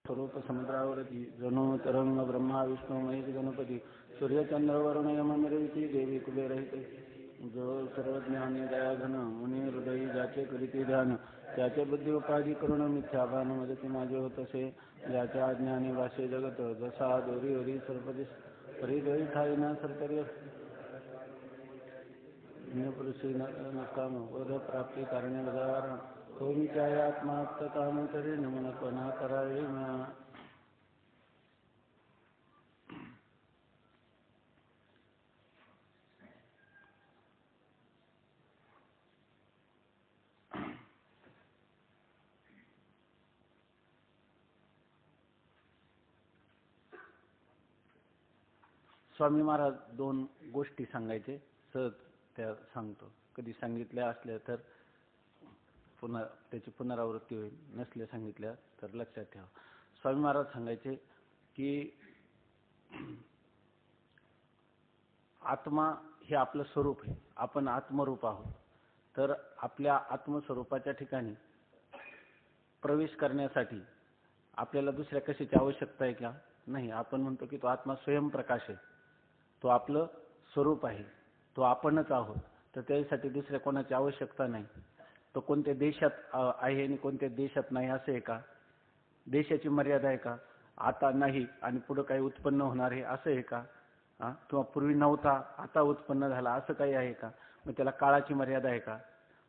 स्वरूप समुद्रावरती जनो तरंग ब्रह्मा विष्णू महेश गणपती सूर्यचंद्र वरुण यमनिर्विती देवी कुबेरहिते जो सर्वज्ञानी दयाघन मुनी हृदयी ज्याचे करीती ध्यान त्याचे बुद्धी उपाधी करुण मिथ्याभान मदती माझे होतसे ज्याच्या अज्ञानी भाषे जगत जसा दोरी हरी सर्पदी परिदोरी ठाई ना सरकरी पुरुषी नकाम वध प्राप्ती कारणे बदारण तो मी चाहे आत्माप्त काम तरी नमनपणा करावे ना. स्वामी महाराज दोन गोष्टी सांगायचे सहज त्या सांगतो. कधी सांगितल्या असल्या तर पुन्हा त्याची पुनरावृत्ती होईल, नसल्या सांगितल्या तर लक्षात ठेवा. स्वामी महाराज सांगायचे की आत्मा हे आपलं स्वरूप आहे, आपण आत्मरूप आहोत. तर आपल्या आत्मस्वरूपाच्या ठिकाणी प्रवेश करण्यासाठी आपल्याला दुसऱ्या कशाची आवश्यकता आहे का? नाही. आपण म्हणतो की तो आत्मा स्वयंप्रकाश आहे, तो आपलं स्वरूप आहे, तो आपणच आहोत. तर त्यासाठी दुसऱ्या कोणाची आवश्यकता नाही. तो कोणत्या देशात आहे आणि कोणत्या देशात नाही असं आहे का? देशाची मर्यादा आहे का? आता नाही आणि पुढे काही उत्पन्न होणार आहे असं आहे का? किंवा पूर्वी नव्हता आता उत्पन्न झाला असं काही आहे का? मग त्याला काळाची मर्यादा आहे का?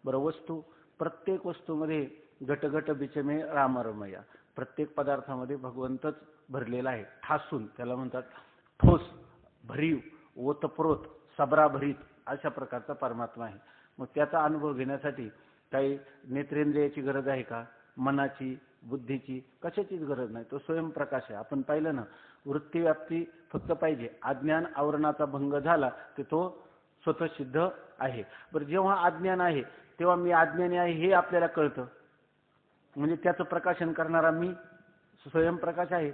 बरं, वस्तू प्रत्येक वस्तूमध्ये घटघट बिचमे रामरमया, प्रत्येक पदार्थामध्ये भगवंतच भरलेला आहे. ठासून त्याला म्हणतात ठोस, भरीव, ओतप्रोत, सबराभरीत अशा प्रकारचा परमात्मा आहे. मग त्याचा अनुभव घेण्यासाठी काही नेत्रेंद्रियाची गरज आहे का? मनाची, बुद्धीची, कशाचीच गरज नाही. तो स्वयंप्रकाश आहे. आपण पाहिलं ना, वृत्तीव्याप्ती फक्त पाहिजे. अज्ञान आवरणाचा भंग झाला की तो स्वतः सिद्ध आहे. बरं, जेव्हा अज्ञान आहे तेव्हा मी अज्ञानी आहे हे आपल्याला कळतं, म्हणजे त्याचं प्रकाशन करणारा मी स्वयंप्रकाश आहे.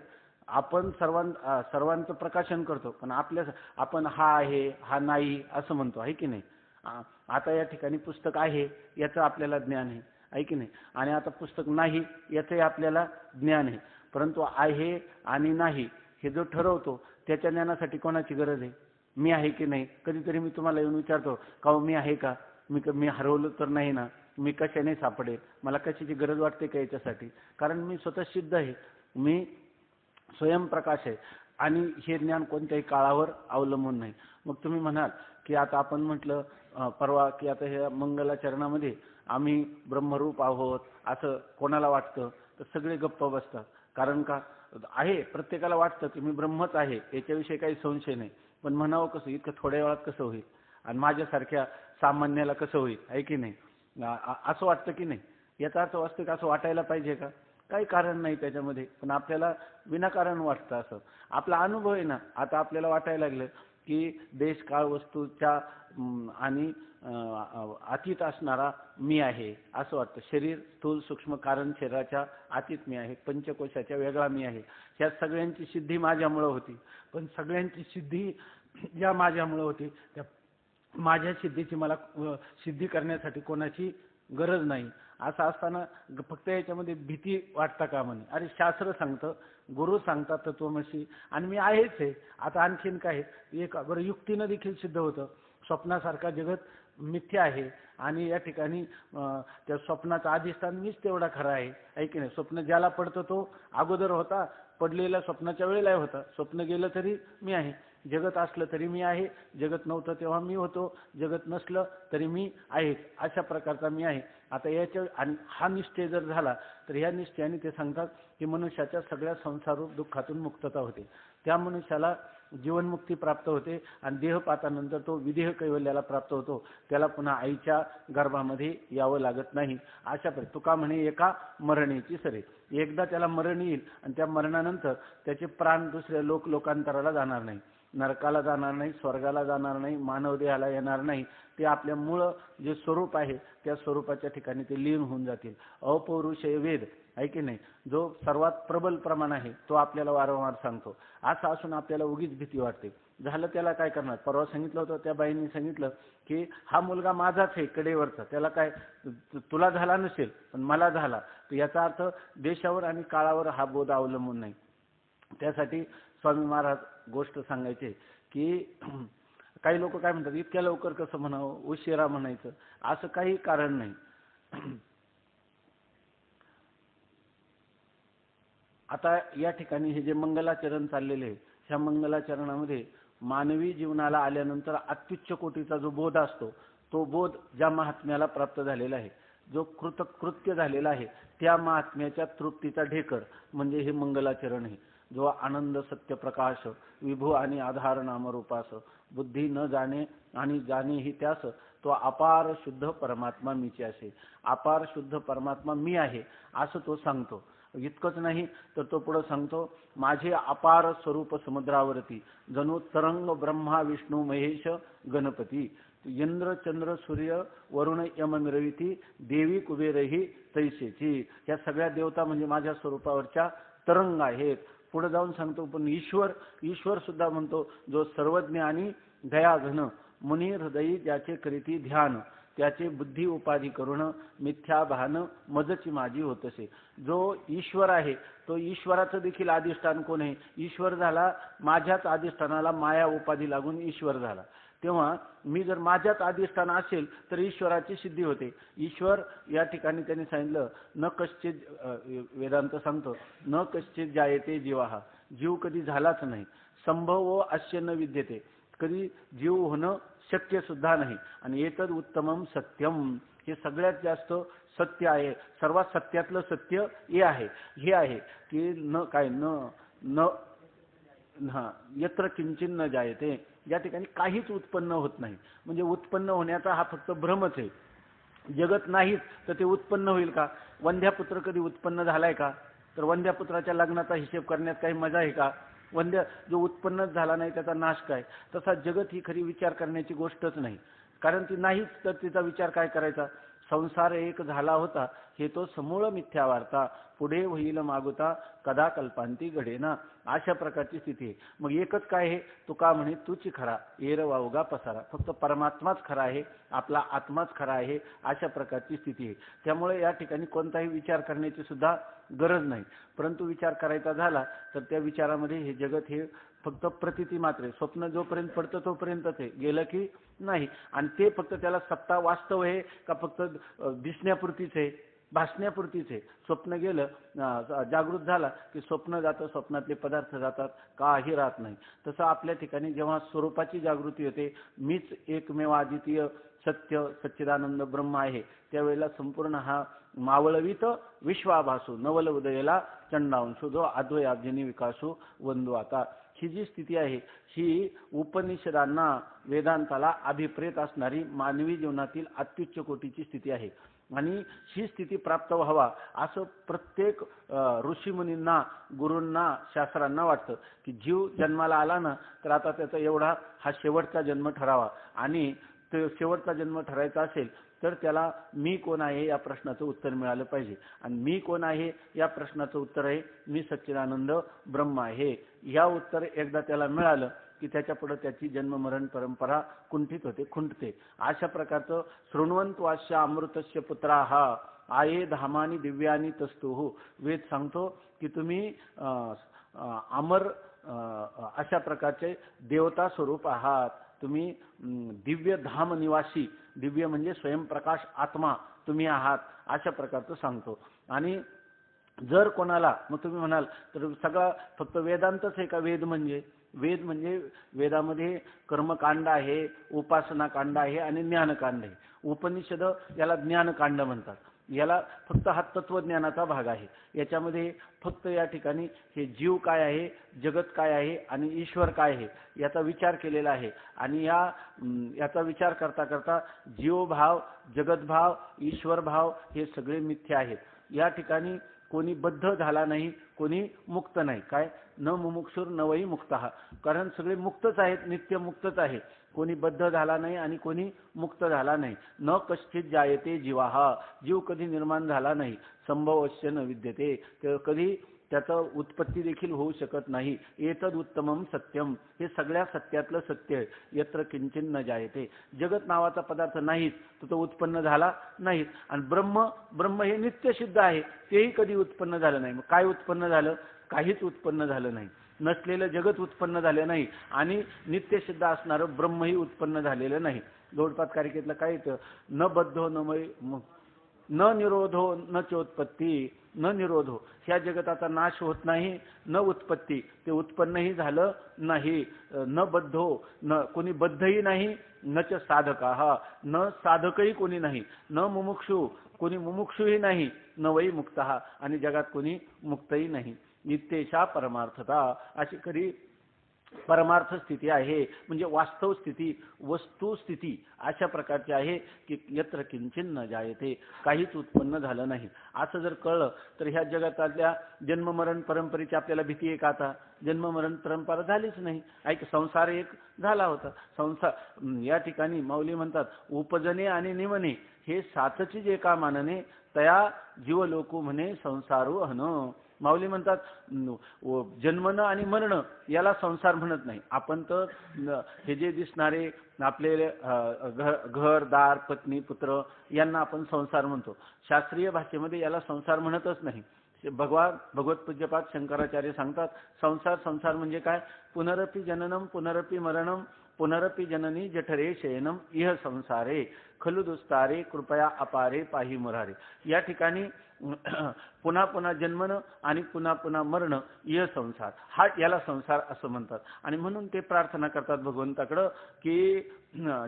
आपण सर्वांचं प्रकाशन करतो, पण आपण हा आहे हा नाही असं म्हणतो, आहे की नाही? आता या ठिकाणी पुस्तक आहे याचं आपल्याला ज्ञान आहे की नाही? आणि आता पुस्तक नाही याचंही आपल्याला ज्ञान आहे. परंतु आहे आणि नाही हे जो ठरवतो त्याच्या ज्ञानासाठी कोणाची गरज आहे? मी आहे की नाही? कधीतरी मी तुम्हाला येऊन विचारतो का मी आहे का? मी हरवलो तर नाही ना? मी कशाने सापडेल? मला कशाची गरज वाटते का याच्यासाठी? कारण मी स्वतः सिद्ध आहे, मी स्वयंप्रकाश आहे आणि हे ज्ञान कोणत्याही काळावर अवलंबून नाही. मग तुम्ही म्हणाल की आता आपण म्हटलं परवा की आता ह्या मंगलाचरणामध्ये आम्ही ब्रह्मरूप आहोत असं कोणाला वाटतं? तर सगळे गप्प बसतात. कारण का आहे, प्रत्येकाला वाटतं की मी ब्रह्मच आहे, याच्याविषयी काही संशय नाही. पण म्हणावं कसं? इतकं थोड्या वेळात कसं होईल? आणि माझ्यासारख्या सामान्याला कसं होईल? आहे की नाही? असं वाटतं की नाही? याचा अर्थ वास्तविक असं वाटायला पाहिजे का? काही कारण नाही त्याच्यामध्ये, पण आपल्याला विनाकारण वाटतं असं. आपला अनुभव आहे ना. आता आपल्याला वाटायला लागलं की देश काळ वस्तूच्या आणि अतीत असणारा मी आहे असं वाटतं. शरीर स्थूल सूक्ष्म कारण शरीराच्या अतीत मी आहे, पंचकोशाच्या वेगळा मी आहे. ह्या सगळ्यांची सिद्धी माझ्यामुळं होती. पण सगळ्यांची सिद्धी ज्या माझ्यामुळं होती त्या माझ्या सिद्धीची मला सिद्धी करण्यासाठी कोणाची गरज नाही. असं असताना फक्त याच्यामध्ये भीती वाटता का म्हणे? अरे, शास्त्र सांगतं, गुरु सांगतात तत्वमसी, आणि मी आहेच आहे. आता आणखीन काय? एक बरं, युक्तीनं देखील सिद्ध होतं. स्वप्नासारखा जगत मिथ्या आहे आणि या ठिकाणी त्या स्वप्नाचा अधिष्ठान मीच तेवढा खरा आहे की नाही? स्वप्न ज्याला पडतं तो अगोदर होता, पडलेला स्वप्नाच्या वेळेला होता. स्वप्न गेलं तरी मी आहे, जगत असलं तरी मी आहे, जगत नव्हतं तेव्हा मी होतो, जगत नसलं तरी मी आहे, अशा प्रकारचा मी आहे. आता याच्या आणि हा निश्चय जर झाला तर ह्या निश्चयाने ते सांगतात की मनुष्याच्या सगळ्या संसाररूप दुःखातून मुक्तता होते. त्या मनुष्याला जीवनमुक्ती प्राप्त होते आणि देहपातानंतर तो विदेह कैवल्याला प्राप्त होतो. त्याला पुन्हा आईच्या गर्भामध्ये यावं लागत नाही. अशा तुका म्हणे एका मरणेची सरे. एकदा त्याला मरण येईल आणि त्या मरणानंतर त्याचे प्राण दुसऱ्या लोकांतराला जाणार नाही, नरकाला जाणार नाही, स्वर्गाला जाणार नाही, मानव देहाला येणार नाही. ते आपल्या मूळ जे स्वरूप आहे त्या स्वरूपाच्या ठिकाणी ते लीन होऊन जातील. अपौरुषेय वेद आहे की नाही, जो सर्वात प्रबल प्रमाण आहे तो आपल्याला वारंवार सांगतो. असं असून आपल्याला उगीच भीती वाटते. झालं त्याला काय करणार. परवा सांगितलं होतं त्या बाईंनी सांगितलं की हा मुलगा माझाच आहे कडेवरचा, त्याला काय तुला झाला नसेल पण मला झाला. तर याचा अर्थ देशावर आणि काळावर हा बोध अवलंबून नाही. त्यासाठी स्वामी महाराज गोष्ट सांगायचे की काही लोक काय म्हणतात, इतक्या लवकर कसं म्हणावं, उशिरा म्हणायचं, असं काही कारण नाही. आता या ठिकाणी हे जे मंगलाचरण चाललेले आहे, ह्या मंगलाचरणामध्ये मानवी जीवनाला आल्यानंतर अत्युच्च कोटीचा जो बोध असतो, तो बोध ज्या महात्म्याला प्राप्त झालेला आहे, जो कृतकृत्य झालेला आहे, त्या महात्म्याच्या तृप्तीचा ढेकर म्हणजे हे मंगलाचरण आहे. जो आनंद सत्य प्रकाश विभू आणि आधार नामरूपास बुद्धी न जाणे आणि जाणे ही त्यास, तो अपार शुद्ध परमात्मा मीचे असे. अपार शुद्ध परमात्मा मी आहे असं तो सांगतो. इतकंच नाही तर तो पुढे सांगतो, माझे अपार स्वरूप समुद्रावरती जणू तरंग ब्रह्मा विष्णू महेश गणपती इंद्र चंद्र सूर्य वरुण यम मिरविती देवी कुबेरही तैसेची. या सगळ्या देवता म्हणजे माझ्या स्वरूपावरच्या तरंग आहेत. पुढे जाऊन सांगतो पण ईश्वर सुद्धा म्हणतो, जो सर्वज्ञ आणि दयाघन मुनी हृदयी ज्याचे करीती ध्यान, त्याचे बुद्धी उपाधी करून मिथ्या भान मजची माझी होतसे. जो ईश्वर आहे तो ईश्वराचं देखील अधिष्ठान कोण आहे, ईश्वर झाला. माझ्याच अधिष्ठानाला माया उपाधी लागून ईश्वर झाला. तेव्हा मी जर माझ्याच अधिष्ठान असेल तर ईश्वराची सिद्धी होते. ईश्वर या ठिकाणी त्यांनी सांगितलं, न कश्चित वेदांत सांगतो, न कश्चित जायते जीवाहा, जीव कधी झालाच नाही. संभव व अस्य न विद्यते, कधी जीव होणं शक्य सुद्धा नाही. आणि एतद उत्तमम सत्यम, हे सगळ्यात जास्त सत्य आहे. सर्वात सत्यातलं सत्य हे आहे की न काय न यत्र किंचिन न जायते, या ठिकाणी काहीच उत्पन्न होत नाही. म्हणजे उत्पन्न होण्याचा हा फक्त भ्रमच आहे. जगत नाहीच तर ते उत्पन्न होईल का. वंध्यापुत्र कधी उत्पन्न झालाय का. तर वंध्यापुत्राच्या लग्नाचा हिशेब करण्यात काही मजा आहे का. वंद्य जो उत्पन्नच झाला नाही त्याचा नाश काय. तसा जगत ही खरी विचार करण्याची गोष्टच नाही, कारण ती नाहीच तर तिचा विचार काय करायचा. संसार एक झाला होता हे तो समूळ मिथ्या वार्ता, पुढे होईल मागुता कदा कल्पांती घडेना. अशा प्रकारची स्थिती आहे. मग एकच काय आहे, तुका म्हणे तूच खरा एर वावगा पसारा. फक्त परमात्माच खरा आहे, आपला आत्माच खरा आहे, अशा प्रकारची स्थिती आहे. त्यामुळे या ठिकाणी कोणताही विचार करण्याची सुद्धा गरज नाही. परंतु विचार करायचा झाला तर त्या विचारामध्ये हे जगत हे फक्त प्रतीती मात्र, स्वप्न जोपर्यंत पडतं तोपर्यंतच आहे, गेलं की नाही. आणि ते फक्त त्याला सत्ता वास्तव आहे का फक्त दिसण्यापुरतीच आहे, भासण्यापुरतीच आहे. स्वप्न गेलं, जागृत झाला की स्वप्न जातं, स्वप्नातले पदार्थ जातात, काही राहत नाही. तसं आपल्या ठिकाणी जेव्हा स्वरूपाची जागृती होते, मीच एकमेव अद्वितीय सत्य सच्चिदानंद ब्रह्म आहे, त्यावेळेला संपूर्ण हा मावळवीत विश्वाभासू नवल उदयला चंडांशू जो अद्वयाब्जनी विकासू वंदू आता. ही जी स्थिती आहे ही उपनिषदांना वेदांताला अभिप्रेत असणारी मानवी जीवनातील अत्युच्च कोटीची स्थिती आहे. आणि ही स्थिती प्राप्त व्हावा असं प्रत्येक ऋषीमुनींना गुरूंना शास्त्रांना वाटतं की जीव जन्माला आला ना तर आता त्याचा एवढा हा शेवटचा जन्म ठरावा. आणि तो शेवटचा जन्म ठरायचा असेल तर त्याला मी कोण आहे या प्रश्नाचं उत्तर मिळालं पाहिजे. आणि मी कोण आहे या प्रश्नाचं उत्तर आहे मी सच्चिदानंद ब्रह्म आहे. या उत्तर एकदा त्याला मिळालं की त्याच्या पुढे त्याची जन्म मरण परंपरा कुंठित होते, खुंटते. अशा प्रकारचं शृण्वंत वास्य अमृतस्य पुत्राः आये धामानी दिव्यानी तस्तुः. वेद सांगतो की तुम्ही अमर अशा प्रकारचे देवता स्वरूप आहात. तुम्ही दिव्य धाम निवासी, दिव्य म्हणजे स्वयंप्रकाश आत्मा तुम्ही आहात, अशा प्रकारचं सांगतो. आणि जर कोणाला मग तुम्ही म्हणाल तर सगळा फक्त वेदांतच आहे का. वेद म्हणजे वेदामध्ये कर्मकांड आहे, उपासना कांड आहे आणि ज्ञानकांड आहे. उपनिषद याला ज्ञानकांड म्हणतात. याला फक्त हा तत्वज्ञानाचा भाग आहे. याच्यामध्ये फक्त या ठिकाणी हे जीव काय आहे, जगत काय आहे आणि ईश्वर काय आहे याचा विचार केलेला आहे. आणि याचा विचार करता करता जीवभाव, जगतभाव, ईश्वरभाव हे सगळे मिथ्या आहेत. या ठिकाणी कोणी बद्ध झाला नाही, कोणी मुक्त नाही. काय न मुमुक्षुर न वै मुक्तः, कारण सगळे मुक्तच आहेत, नित्य मुक्तच आहे. कोणी बद्ध झाला नाही आणि कोणी मुक्त झाला नाही. न कश्चित जायते जीवाहा, जीव कधी निर्माण झाला नाही. संभवश्य न विद्यते, कधी त्याचं उत्पत्ती देखील होऊ शकत नाही. एतद उत्तमम सत्यम, हे सगळ्या सत्यातलं सत्य आहे. यत्र किंचित न जायते, जगत नावाचा पदार्थ नाहीच, तो उत्पन्न झाला नाहीच. आणि ब्रह्म हे नित्य सिद्ध आहे, तेही कधी उत्पन्न झालं नाही. मग काय उत्पन्न झालं? काहीच उत्पन्न झालं नाही. नसलेलं जगत उत्पन्न झालं नाही आणि नित्य सिद्ध असणारं ब्रह्मही उत्पन्न झालेलं नाही. गौडपाद कारिकेतलं काय येतं? न बद्धो न निरोधो न चोत्पत्ती, न निरोधो, ह्या जगताचा नाश होत नाही, न उत्पत्ती, ते उत्पन्नही झालं नाही. न बद्धो, न कोणी बद्धही नाही, न च साधका, न साधकही कोणी नाही. न मुमुक्षु, कोणी मुमुक्षुही नाही. न वै मुक्तः, आणि जगात कोणी मुक्तही नाही. नित्येशा परमार्थता, अशी खरी परमार्थ स्थिती आहे, म्हणजे वास्तव स्थिती, वस्तू स्थिती अशा प्रकारची आहे की यत्र किंचित न जायते, काहीच उत्पन्न झालं नाही. असं जर कळलं तर ह्या जगातल्या जन्ममरण परंपरेची आपल्याला भीती आहे का? आता जन्ममरण परंपरा झालीच नाही. ऐक, संसार एक झाला होता. संसार या ठिकाणी माऊली म्हणतात उपजने आणि निमने हे सातचीच एका मानने, तया जीवलोकू म्हणे संसारू हन. माऊली म्हणतात जन्मणं आणि मरणं याला संसार म्हणत नाही आपण. तर हे जे दिसणारे आपले घर दार पत्नी पुत्र यांना आपण संसार म्हणतो. शास्त्रीय भाषेमध्ये याला संसार म्हणतच नाही. भगवतपूज्यपाद शंकराचार्य सांगतात संसार म्हणजे काय? पुनरपि जननम पुनरपि मरणम पुनरपि जननी जठरे शयनम इह संसारे खलु दुस्तारे कृपया अपारे पाही मुरारे. या ठिकाणी पुन्हा पुन्हा जन्मणं आणि पुन्हा पुन्हा मरणं इह संसार, हा याला संसार असं म्हणतात. आणि म्हणून ते प्रार्थना करतात भगवंताकडं की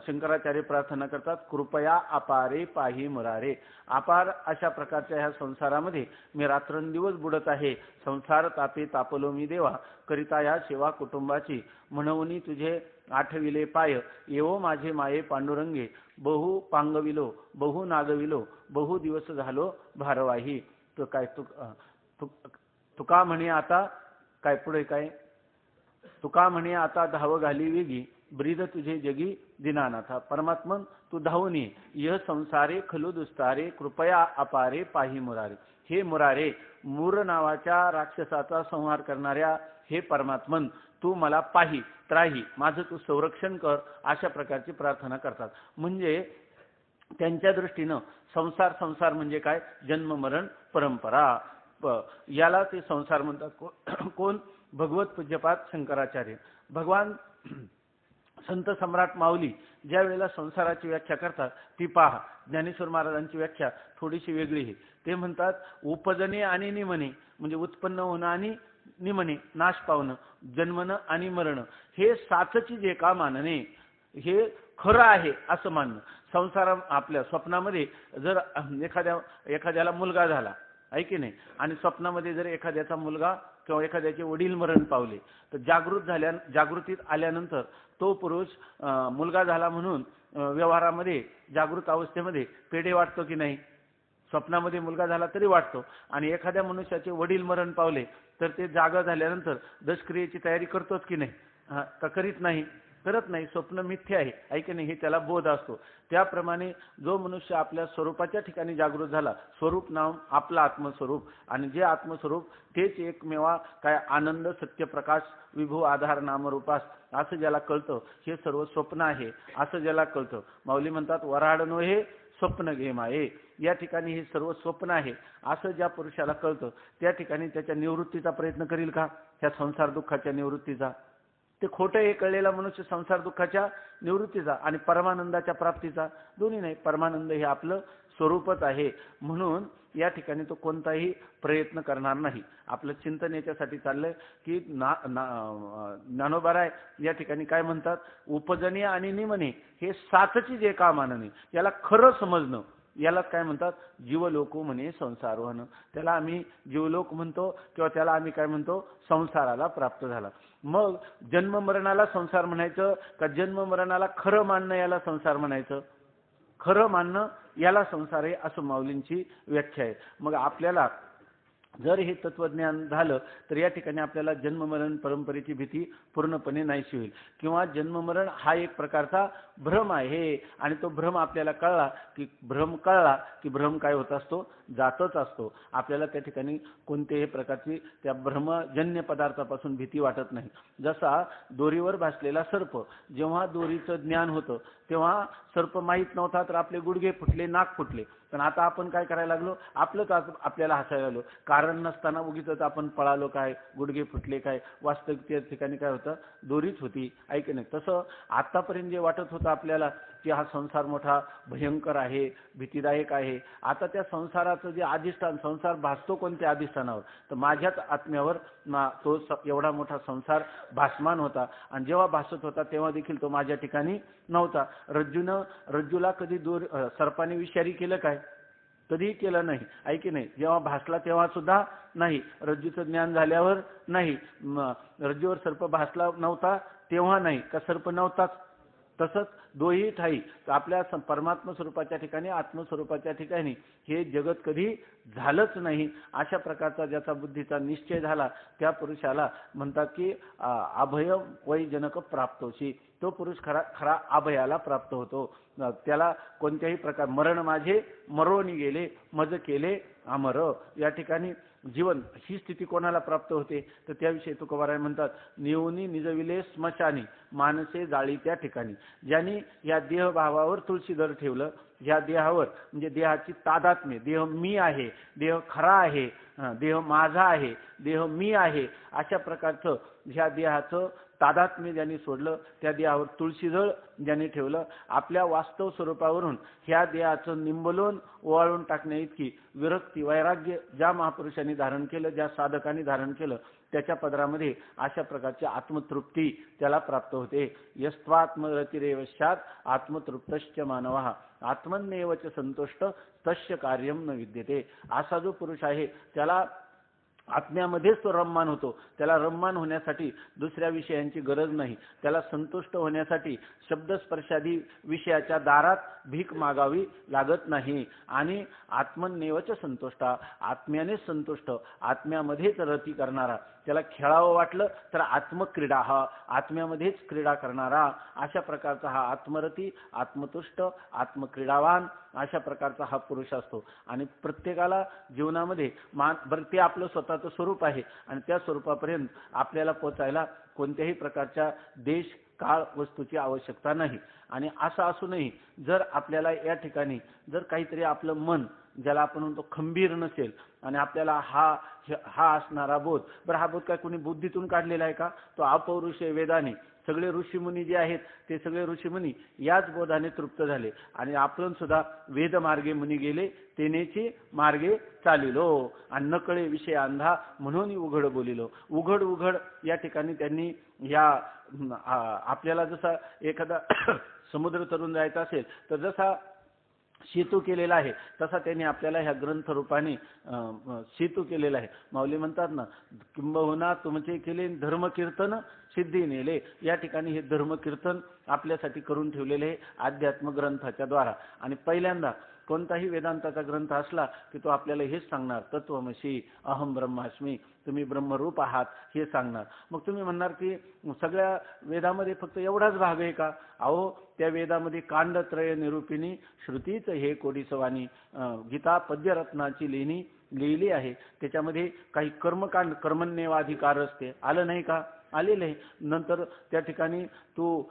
शंकराचार्य प्रार्थना करतात कृपया अपारे पाही मुरारे. अपार अशा प्रकारच्या ह्या संसारामध्ये मी रात्रंदिवस बुडत आहे. संसार तापे तापलो मी देवा, करिता या सेवा कुटुंबाची. म्हणून तुझे आठविले पाय, येवो माझे माये पांडुरंगे. बहु पांगविलो बहु नागविलो, बहु दिवस झालो भारवाही. तो काय तुका म्हणे आता काय पुढे काय? तुका म्हणे आता धाव घाली वेगी, ब्रीद तुझे जगी दिनानाथा. परमात्मन तू धावून ये. यह संसारे खलु दुस्तारे कृपया अपारे पाही मुरारे. हे मुरारे, मूर नावाच्या राक्षसाचा संहार करणाऱ्या हे परमात्मन तू मला पाही, त्राही, माझं तू संरक्षण कर, अशा प्रकारची प्रार्थना करतात. म्हणजे त्यांच्या दृष्टीनं संसार म्हणजे काय? जन्म मरण परंपरा, याला ते संसार म्हणतात. कोण? भगवत पूज्यपाद शंकराचार्य. भगवान संत सम्राट माऊली ज्या वेळेला संसाराची व्याख्या करतात ती पहा. ज्ञानेश्वर महाराजांची व्याख्या थोडीशी वेगळी आहे. ते म्हणतात उपजने आणि निमने, म्हणजे उत्पन्न होणं आणि निमने नाश पावणं, जन्मणं आणि मरणं, हे सातची जे का मानणे हे खरं आहे असं मानणं. संसार आपल्या स्वप्नामध्ये जर एखाद्याला मुलगा झाला आहे की नाही, आणि स्वप्नामध्ये जर एखाद्याचा मुलगा किंवा एखाद्याचे वडील मरण पावले, तर जागृतीत आल्यानंतर तो पुरुष मुलगा झाला म्हणून व्यवहारामध्ये जागृत अवस्थेमध्ये पेढे वाटतो की नाही? स्वप्नामध्ये मुलगा झाला तरी वाटतो. आणि एखाद्या मनुष्याचे वडील मरण पावले तर ते जागा झाल्यानंतर दशक्रियेची तयारी करतोच की नाही? का करीत नाही? करत नाही. स्वप्न मिथ्या आहे, ऐके नाही, हे त्याला बोध असतो. त्याप्रमाणे जो मनुष्य आपल्या स्वरूपाच्या ठिकाणी जागृत झाला, स्वरूप नाव आपलं आत्मस्वरूप, आणि जे आत्मस्वरूप तेच एकमेवा काय आनंद सत्य प्रकाश विभू आधार नामरूपास, असं ज्याला कळतं हे सर्व स्वप्न आहे असं ज्याला कळतं. माऊली म्हणतात वराडनो हे स्वप्न घे माये. या ठिकाणी हे सर्व स्वप्न आहे असं ज्या पुरुषाला कळतं त्या ठिकाणी त्याच्या निवृत्तीचा प्रयत्न करील का? ह्या संसार दुःखाच्या निवृत्तीचा. ते खोटं हे कळलेला मनुष्य संसार दुःखाच्या निवृत्तीचा आणि परमानंदाच्या प्राप्तीचा दोन्ही नाही. परमानंद हे आपलं स्वरूपच आहे. म्हणून या ठिकाणी तो कोणताही प्रयत्न करणार नाही. आपलं चिंतन याच्यासाठी चाललंय की ज्ञानोबाराय या ठिकाणी काय म्हणतात? उपजने आणि निमने हे सातची जे का मानणे, याला खरं समजणं, याला काय म्हणतात? जीवलोक म्हणे संसारोहन. त्याला आम्ही जीवलोक म्हणतो किंवा त्याला आम्ही काय म्हणतो? संसाराला प्राप्त झाला. मग जन्म मरणाला संसार म्हणायचं का जन्म मरणाला खरं मानणं याला संसार म्हणायचं? खरं मानणं याला संसार आहे असं माऊलींची व्याख्या आहे. मग आपल्याला जर हे तत्वज्ञान झालं तर या ठिकाणी आपल्याला जन्ममरण परंपरेची भीती पूर्णपणे नाहीशी होईल, किंवा जन्ममरण हा एक प्रकारचा भ्रम आहे आणि तो भ्रम आपल्याला कळला की भ्रम काय होत असतो, जातच असतो. आपल्याला त्या ठिकाणी कोणत्याही प्रकारची त्या भ्रमजन्य पदार्थापासून भीती वाटत नाही. जसा दोरीवर भासलेला सर्प, जेव्हा दोरीचं ज्ञान होतं तेव्हा सर्प माहीत नव्हता तर आपले गुडघे फुटले, नाक फुटले. पण आता आपण काय करायला लागलो, आपलंच आपल्याला हसायला लागलो. कारण नसताना उगीच आपण पळालो काय, गुडघे फुटले काय, वास्तविक त्या ठिकाणी काय होतं, दोरीच होती, ऐक नाही. तसं आतापर्यंत जे वाटत होतं आपल्याला की हा संसार मोठा भयंकर आहे, भीतीदायक आहे, आता त्या संसाराचं जे अधिष्ठान, संसार भासतो कोणत्या अधिष्ठानावर, तर माझ्याच आत्म्यावर तो एवढा मोठा संसार भासमान होता. आणि जेव्हा भासत होता तेव्हा देखील तो माझ्या ठिकाणी नव्हता. रज्जूला कधी सर्पाने विषारी केलं काय, कधीही केलं नाही, ऐकी नाही. जेव्हा भासला तेव्हा सुद्धा नाही, रज्जूचं ज्ञान झाल्यावर नाही. रज्जूवर सर्प भासला नव्हता तेव्हा नाही का सर्प नव्हताच. तसंच दोही ठाई आपल्या परमात्मा स्वरूपाच्या ठिकाणी, आत्मस्वरूपाच्या ठिकाणी हे जगत कधी झालंच नाही. अशा प्रकारचा ज्याचा बुद्धीचा निश्चय झाला त्या पुरुषाला म्हणतात की अभय वैजनक प्राप्तोशी. तो पुरुष खरा अभयाला प्राप्त होतो. त्याला कोणत्याही प्रकार मरण माझे मरोनी गेले, मज केले अमर. या ठिकाणी जीवन ही स्थिती कोणाला प्राप्त होते तर त्याविषयी तुकोबाराय म्हणतात, निवनी निजविले स्मशानी मानसे जाळी त्या ठिकाणी. ज्यांनी या देहभावावर तुळशीदर ठेवलं, या देहावर म्हणजे देहाची तादात्म्य, देह मी आहे, देह खरा आहे, देह माझा आहे, देह मी आहे, अशा प्रकारचं ह्या देहाचं तादात्म्य ज्यांनी सोडलं, त्या देहावर तुळशीदळ ज्यांनी ठेवलं, आपल्या वास्तव स्वरूपावरून ह्या देहाचं निंबलोन ओवाळून टाकण्या इतकी विरक्ती वैराग्य ज्या महापुरुषांनी धारण केलं, ज्या साधकांनी धारण केलं, त्याच्या पदरामध्ये अशा प्रकारची आत्मतृप्ती त्याला प्राप्त होते. यस्त्वात्मरतिरेवशात आत्मतृप्तश्च मानवः आत्मन्येवच संतुष्ट तस्य कार्यम न विद्यते. असा जो पुरुष आहे त्याला आत्म्यामध्येच तो रममान होतो. त्याला रममान होण्यासाठी दुसऱ्या विषयांची गरज नाही. त्याला संतुष्ट होण्यासाठी शब्दस्पर्शादी विषयाच्या दारात भीक मागावी लागत नाही. आणि आत्मन्येवच संतुष्टा, आत्म्यानेच संतुष्ट, आत्म्यामध्येच रती करणारा, त्याला खेळावं वाटलं तर आत्मक्रीडा, हा आत्म्यामध्येच क्रीडा करणारा, अशा प्रकारचा हा आत्मरती, आत्मतुष्ट, आत्मक्रीडावान अशा प्रकारचा हा पुरुष असतो. आणि प्रत्येकाला जीवनामध्ये बरं ते आपलं स्वतःचं स्वरूप आहे आणि त्या स्वरूपापर्यंत आपल्याला पोचायला कोणत्याही प्रकारच्या देश काळ वस्तूची आवश्यकता नाही. आणि असं असूनही जर आपल्याला या ठिकाणी जर काहीतरी आपलं मन ज्याला आपण म्हणतो खंबीर नसेल आणि आपल्याला हा असणारा बोध, बरं हा बोध काय कोणी बुद्धीतून काढलेला आहे का, तो अपौरुषे वेदाने सगळे ऋषीमुनी जे आहेत ते सगळे ऋषीमुनी याच बोधाने तृप्त झाले. आणि आपण सुद्धा वेद मार्गे मुनी गेले तेनेची मार्गे चालिलो आणि नकळे विषय अंधा म्हणून उघड बोलिलो. उघड या ठिकाणी त्यांनी या आपल्याला जसा एखादा समुद्र तरून जायचा असेल तर जसा सेतू केलेला आहे तसा त्यांनी आपल्याला ह्या ग्रंथ रूपाने सेतू केलेला आहे. माऊली म्हणतात ना, किंबहुना तुमचे केले धर्मकीर्तन सिद्धी नेले. या ठिकाणी हे धर्मकीर्तन आपल्यासाठी करून ठेवलेले आहे अध्यात्म ग्रंथाच्या द्वारा. आणि पहिल्यांदा कोणताही वेदांताचा ग्रंथ असला की तो आपल्याला हेच सांगणार, तत्वमसी अहम ब्रह्मास्मी, तुम्ही ब्रह्मरूप आहात हे सांगणार. मग तुम्ही म्हणणार की सगळ्या वेदामध्ये फक्त एवढाच भाग आहे का? अहो, त्या वेदामध्ये कांडत्रय निरूपिणी श्रुतीच हे कोडीसवानी गीता पद्यरत्नाची लेणी लिहिली आहे. त्याच्यामध्ये काही कर्मकांड, कर्मण्येवाधिकार असते, आलं नाही का? आलेले आहे. नंतर त्या ठिकाणी तू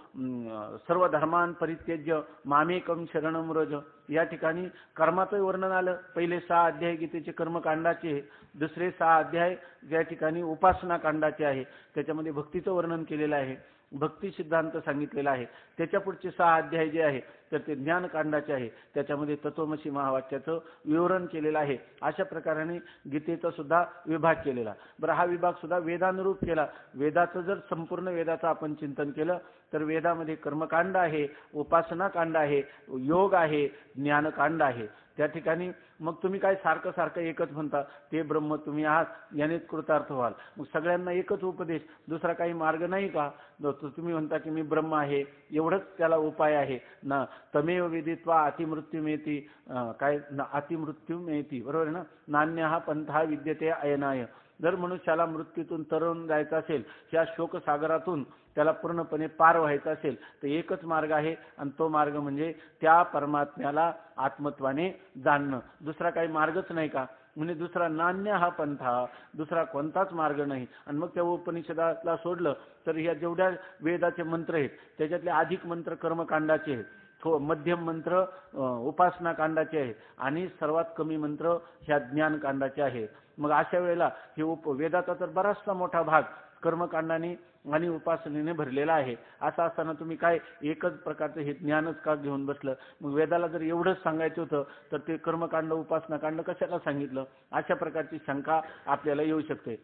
सर्व धर्मान परित्यज्य मामेकम शरणम व्रज, या ठिकाणी कर्माचं वर्णन आलं. पहिले 6 अध्याय गीतेचे कर्मकांडाचे, दुसरे 6 अध्याय ज्या ठिकाणी उपासना कांडाचे आहे, त्याच्यामध्ये भक्तीचं वर्णन केलेलं आहे, भक्ती सिद्धांत सांगितलेला आहे. त्याच्या पुढचे 6 अध्याय जे आहे तर ते ज्ञानकांडाचे आहे, त्याच्यामध्ये तत्वमसी महावाक्याचं विवरण केलेलं आहे. अशा प्रकाराने गीतेचा सुद्धा विभाग केलेला. बरं, हा विभाग सुद्धा वेदानुरूप केला. वेदाचं जर संपूर्ण वेदाचं आपण चिंतन केलं तर वेदामध्ये कर्मकांड आहे, उपासना कांड आहे, योग आहे, ज्ञानकांड आहे. त्या ठिकाणी मग तुम्ही काय सारखं सारखं एकच म्हणता, ते ब्रह्म तुम्ही आहात, यानेच कृतार्थ व्हाल. मग सगळ्यांना एकच उपदेश, दुसरा काही मार्ग नाही का? तुम्ही म्हणता की मी ब्रह्म आहे, एवढंच त्याला उपाय आहे ना. तमेव विदित्वा अतिमृत्यू मेती, काय अतिमृत्यू मेती, बरोबर आहे ना. नान्य हा पंथा विद्यते अयनाय. जर मनुष्याला मृत्यूतून तरुण जायचं असेल, या शोकसागरातून त्याला पूर्णपणे पार व्हायचं असेल, तर एकच मार्ग आहे, आणि तो मार्ग म्हणजे त्या परमात्म्याला आत्मत्वाने जाणणं. दुसरा काही मार्गच नाही का? म्हणजे दुसरा नान्य हा पंथा, दुसरा कोणताच मार्ग नाही. आणि मग त्या उपनिषदाला सोडलं तर ह्या जेवढ्या वेदाचे मंत्र आहेत त्याच्यातले अधिक मंत्र कर्मकांडाचे आहेत, मध्यम मंत्र उपासना कांडाचे आहेत, आणि सर्वात कमी मंत्र ह्या ज्ञान कांडाचे आहेत. मग अशा वेळेला हे वेदाचा तर बराचसा मोठा भाग कर्मकांडाने आणि उपासनेने भरलेला आहे. असं असताना तुम्ही काय एकच प्रकारचं हे ज्ञानच का घेऊन बसलं? मग वेदाला जर एवढंच सांगायचं होतं तर ते कर्मकांड उपासना कांड कशाला सांगितलं? अशा प्रकारची शंका आपल्याला येऊ शकते.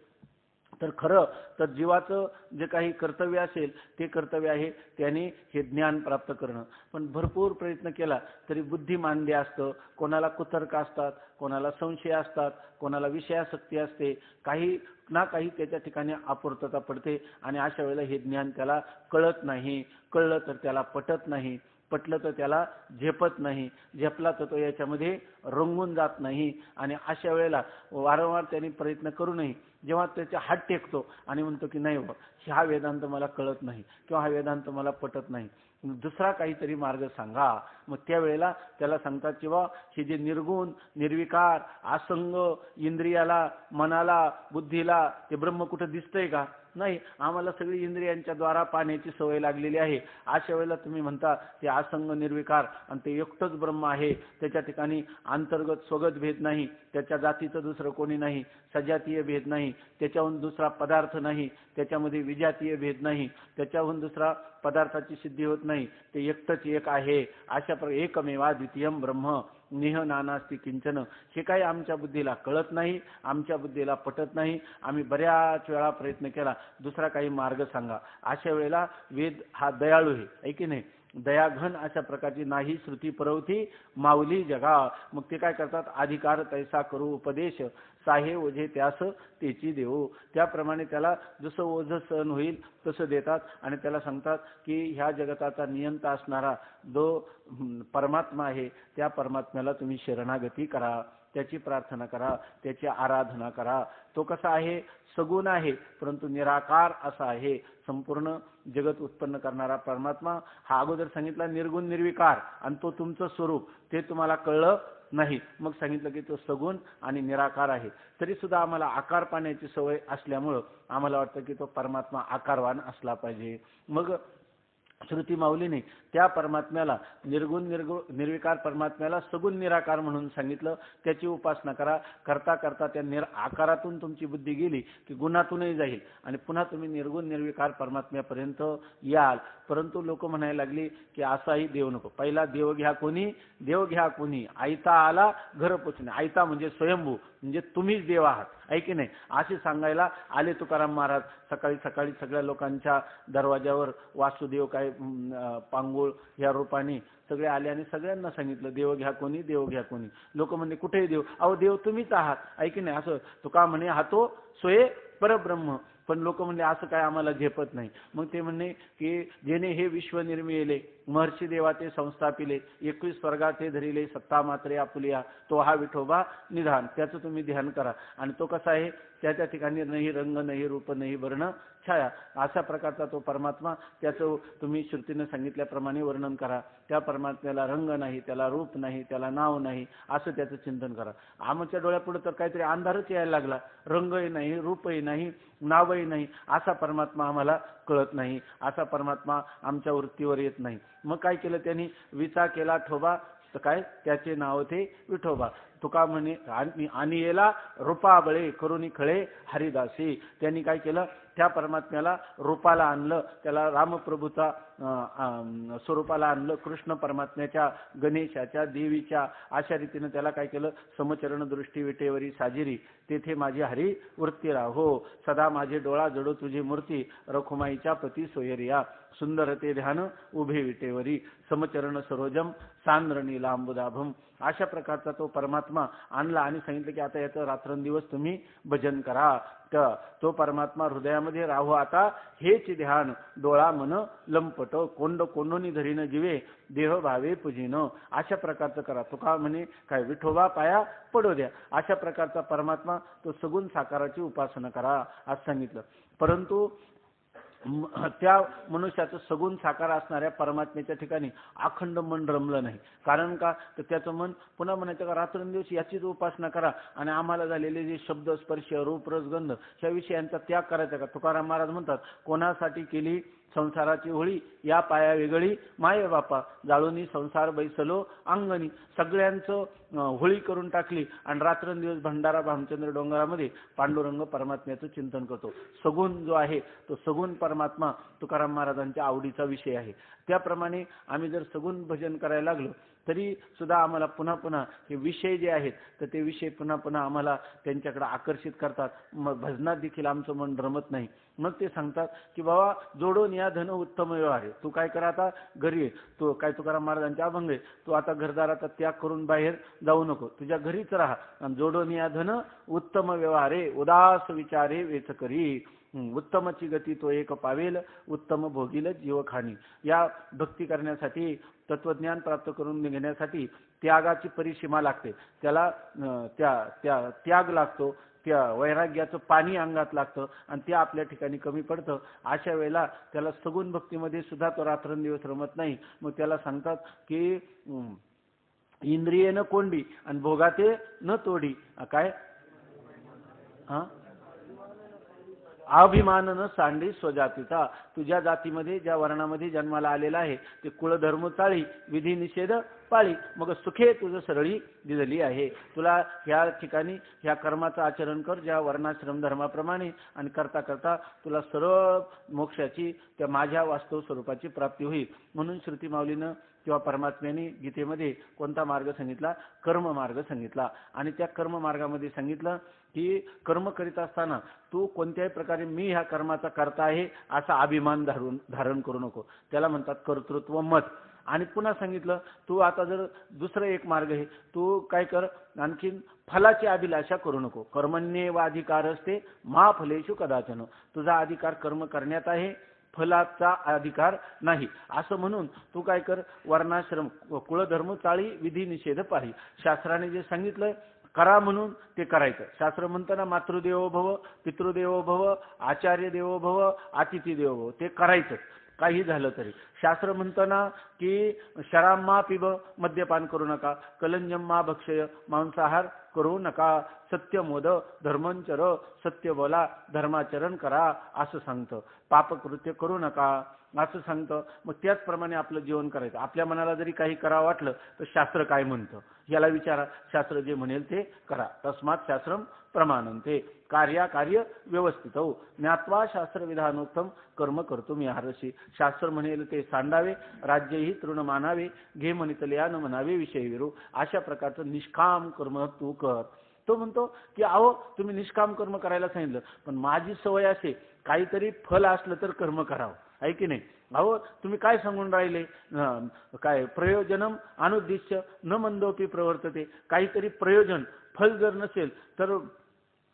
तर खरं तर जीवाचं जे काही कर्तव्य असेल ते कर्तव्य आहे त्याने हे ज्ञान प्राप्त करणं. पण भरपूर प्रयत्न केला तरी बुद्धी मांद्य असतं, कोणाला कुतर्क असतात, कोणाला संशय असतात, कोणाला विषयासक्ती असते, काही ना काही त्याच्या ठिकाणी अपूर्तता पडते. आणि अशा वेळेला हे ज्ञान त्याला कळत नाही, कळलं तर त्याला पटत नाही, पटलं तर त्याला झेपत नाही, झेपला तर तो याच्यामध्ये रंगून जात नाही. आणि अशा वेळेला वारंवार त्यांनी प्रयत्न करूनही जेव्हा त्याच्या हात टेकतो आणि म्हणतो की नाही बा, हा वेदांत मला कळत नाही किंवा हा वेदांत मला पटत नाही, दुसरा काहीतरी मार्ग सांगा. मग त्यावेळेला त्याला सांगतात किंवा हे जे निर्गुण निर्विकार असंग इंद्रियाला मनाला बुद्धीला ते ब्रह्म कुठं दिसतंय का? नाही, आम्हाला सगळी इंद्रियांच्या द्वारा पाहण्याची सवय लागलेली आहे. अशा वेळेला तुम्ही म्हणता ते असंग निर्विकार आणि ते एकटंच ब्रह्म आहे, त्याच्या ठिकाणी अंतर्गत स्वगत भेद नाही, त्याच्या जातीचं दुसरं कोणी नाही, सजातीय भेद नाही, त्याच्याहून दुसरा पदार्थ नाही, त्याच्यामध्ये विजातीय भेद नाही, त्याच्याहून दुसरा पदार्थाची सिद्धी होत नाही, ते एकटंच एक आहे. अशा प्रकारे एकमेवा द्वितीयम ब्रह्म निह नानास्ति किंचन. हे काही आमच्या बुद्धीला कळत नाही, आमच्या बुद्धीला पटत नाही. आम्ही बऱ्याच वेळा प्रयत्न केला, दुसरा काही मार्ग सांगा. अशा वेळेला वेद हा दयाळू आहे की नाही, दयाघन अशा प्रकारची नाही श्रुती परवती माऊली जगा. मग ते काय करतात, अधिकार तैसा करू उपदेश साहे ओझे त्यास तेची देऊ. त्याप्रमाणे त्याला जसं ओझं सहन होईल तसं देतात आणि त्याला सांगतात की ह्या जगताचा नियंता असणारा जो परमात्मा आहे त्या परमात्म्याला तुम्ही शरणागती करा, त्याची प्रार्थना करा, त्याची आराधना करा. तो कसा आहे, सगुण आहे परंतु निराकार असा आहे. संपूर्ण जगत उत्पन्न करणारा परमात्मा हा अगोदर सांगितला निर्गुण निर्विकार, आणि तो तुमचं स्वरूप ते तुम्हाला कळलं नाही. मग सांगितलं की तो सगुण आणि निराकार आहे. तरी सुद्धा आम्हाला आकार पाहण्याची सवय असल्यामुळं आम्हाला वाटतं की तो परमात्मा आकारवान असला पाहिजे. मग श्रुती माऊलीने त्या परमात्म्याला निर्गुण निर्विकार परमात्म्याला सगुण निराकार म्हणून सांगितलं. त्याची उपासना करा. करता करता त्या आकारातून तुमची बुद्धी गेली की गुणातूनही जाईल आणि पुन्हा तुम्ही निर्गुण निर्विकार परमात्म्यापर्यंत याल. परंतु लोक म्हणायला लागली की असाही देव नको, पहिला देव घ्या कोणी, देव घ्या कोणी, आयता आला घर पोचणे. आयता म्हणजे स्वयंभू, म्हणजे तुम्हीच देव आहात, आहे की नाही, असे सांगायला आले तुकाराम महाराज. सकाळी सकाळी सगळ्या लोकांच्या दरवाजावर वासुदेव काय पांगुळ या रूपाने सगळे आले आणि सगळ्यांना सांगितलं देव घ्या कोणी, देव घ्या कोणी. लोक म्हणले कुठेही देव, अहो देव तुम्हीच आहात, आहे की नाही. असं तुका म्हणे हा तो सोये परब्रह्म. पण लोक म्हणले असं काय आम्हाला झेपत नाही. मग ते म्हणणे की जेने हे विश्व निर्मिले महर्षी देवाचे संस्थापिले 21 स्वर्गाचे धरिले सत्ता मात्रे आपुलिया, तो हा विठोबा निधान. त्याचं तुम्ही ध्यान करा. आणि तो कसा आहे, त्या ठिकाणी नाही रंग नाही रूप नाही वर्ण छाया, अशा प्रकारचा तो परमात्मा. त्याचं तुम्ही श्रुतीने सांगितल्याप्रमाणे वर्णन करा. त्या परमात्म्याला रंग नाही, त्याला रूप नाही, त्याला नाव नाही, असं त्याचं चिंतन करा. आमच्या डोळ्यापुढे तर काहीतरी अंधारच यायला लागला. रंगही नाही, रूपही नाही, नावही नाही, असा परमात्मा आम्हाला कळत नाही, असा परमात्मा आमच्या वृत्तीवर येत नाही. मग काय केलं त्यांनी, विचा केला ठोबा, तर काय त्याचे नाव ते विठोबा. तुका म्हणे आणि येला रूपाबळे करुणी खळे हरिदासी. त्यांनी काय केलं, त्या परमात्म्याला रूपाला आणलं, त्याला रामप्रभूचा स्वरूपाला आणलं, कृष्ण परमात्म्याच्या, गणेशाच्या, देवीच्या अशा रीतीने त्याला काय केलं, समचरण दृष्टी विटेवरी साजिरी तेथे माझी हरी वृत्ती राहो, सदा माझे डोळा जडो तुझी मूर्ती, रखुमाईच्या पती सोयरिया सुंदर ते ध्यान उभे विटेवरी, समचरण सरोजम सांद्र नीलांबुदाभम. अशा प्रकारचा तो परमात्मा आणला आणि सांगितलं की आता याचं रात्रंदिवस तुम्ही भजन करा. तो परमात्मा हृदयामध्ये राहू आता, हेच ध्यान डोळा मन लंपट, कोंड कोंडोनी धरीन जीवे देह भावे पुजिन. अशा प्रकारचं करा. तुका म्हणे काय, विठोबा पाया पडू द्या. अशा प्रकारचा परमात्मा तो सगुण साकाराची उपासना करा असं सांगितलं. परंतु त्या मनुष्याचं सगुण साकार असणाऱ्या परमात्म्याच्या ठिकाणी अखंड मन रमलं नाही. कारण का, तर त्याचं मन पुन्हा म्हणायचं का रात्रंदिवस याचीच उपासना करा आणि आम्हाला झालेले जे शब्द स्पर्श रूप रसगंध ह्या विषयांचा त्याग करायचा का. तुकाराम महाराज म्हणतात, कोणासाठी केली संसाराची होळी, या पाया वेगळी माये बापा, जाळूनी संसार बैसलो अंगणी. सगळ्यांचं होळी करून टाकली आणि रात्रंदिवस भंडारा भामचंद्र डोंगरामध्ये पांडुरंग परमात्म्याचं चिंतन करतो. सगुण जो आहे तो सगुण परमात्मा तुकाराम महाराजांच्या आवडीचा विषय आहे. त्याप्रमाणे आम्ही जर सगुण भजन करायला लागलो तरी सुद्धा आम्हाला पुन्हा पुन्हा हे विषय जे आहेत तर ते विषय पुन्हा पुन्हा आम्हाला त्यांच्याकडे आकर्षित करतात. मग भजनात देखील आमचं मन रमत नाही. मग ते सांगतात की बाबा जोडून या धन उत्तम व्यवहार आहे. तू काय करा, आता घरी आहे, तू काय तुकाराम महाराजांच्या अभंग आहे, तू आता घरदाराचा त्याग करून बाहेर जाऊ नको, तुझ्या घरीच राहा. आणि जोडून या धन उत्तम व्यवहारे, उदास विचारे वेच करी, उत्तमची गती तो एक पावेल, उत्तम भोगील जीवखानी. या भक्ती करण्यासाठी, तत्वज्ञान प्राप्त करून घेण्यासाठी त्यागाची परिसीमा लागते. त्याला त्याग लागतो, त्या वैराग्याचं पाणी अंगात लागतं आणि ते आपल्या ठिकाणी कमी पडतं. अशा वेळेला त्याला सगुण भक्तीमध्ये सुद्धा तो रात्रंदिवस रमत नाही. मग त्याला सांगतात की इंद्रिये न कोंडी आणि भोगाते न तोडी. काय अभिमान न सांडी स्वजातीचा. तुझ्या जातीमध्ये ज्या वर्णामध्ये जन्माला आलेला आहे ते कुळधर्म चाळी, विधी निषेध पाळी, मग सुखे तुझं सरळी दिलेली आहे. तुला ह्या ठिकाणी ह्या कर्माचं आचरण कर ज्या वर्णाश्रम धर्माप्रमाणे, आणि करता करता तुला सरळ मोक्षाची, त्या माझ्या वास्तव स्वरूपाची प्राप्ती होईल. म्हणून श्रुती माऊलीनं किंवा परमात्म्याने गीतेमध्ये कोणता मार्ग सांगितला, कर्म मार्ग सांगितला. आणि त्या कर्म मार्गामध्ये सांगितलं की कर्म करीत असताना तू कोणत्याही प्रकारे मी ह्या कर्माचा करता आहे असा अभिमान धारण करू नको. त्याला म्हणतात कर्तृत्व मत. आणि पुन्हा सांगितलं तू आता जर दुसरं एक मार्ग आहे, तू काय कर, आणखीन फलाची अभिलाषा करू नको. कर्मण्येव अधिकार असते मा फलेषु कदाचन. तुझा अधिकार कर्म करण्यात आहे, फलाचा अधिकार नाही. असं म्हणून तू काय कर, वर्णाश्रम कुळधर्म चाळी, विधी निषेध पाही. शास्त्राने जे सांगितलं करा म्हणून ते करायचं. शास्त्र म्हणताना मातृदेवो भव, पितृदेवो भव, आचार्य देवो भव, अतिथी देवो भव, ते करायचं काही झालं तरी. शास्त्र म्हणताना की शराब मा पिब, मद्यपान करू नका, कलंजम मा भक्षय, मांसाहार करू नका, सत्यमोद, धर्मंचर, सत्य बोला, धर्माचरण करा असं सांगतं. पापकृत्य करू नका असं सांगतं. मग त्याचप्रमाणे आपलं जीवन करायचं. आपल्या मनाला जरी काही करावं वाटलं तर शास्त्र काय म्हणतं याला विचारा. शास्त्र जे म्हणेल ते करा. तस्मात् शास्त्रम प्रमाणन्ते, कार्य व्यवस्थित हो, ज्ञात्वा शास्त्र विधानोत्तम कर्म करतो मी हरशी. शास्त्र म्हणेल ते सांडावे, राज्यही तृण मानावे, घे म्हणितल्या न म्हणावे विषय विरू. अशा प्रकारचं निष्काम कर्म तू कर. तो म्हणतो की अहो तुम्ही निष्काम कर्म करायला सांगितलं, पण माझी सवय असे काहीतरी फल असलं तर कर्म करावं, आहे की नाही. अहो तुम्ही काय सांगून राहिले, काय प्रयोजनम अनुद्दिश्य न मंदोपी प्रवर्तते. काहीतरी प्रयोजन फल जर नसेल तर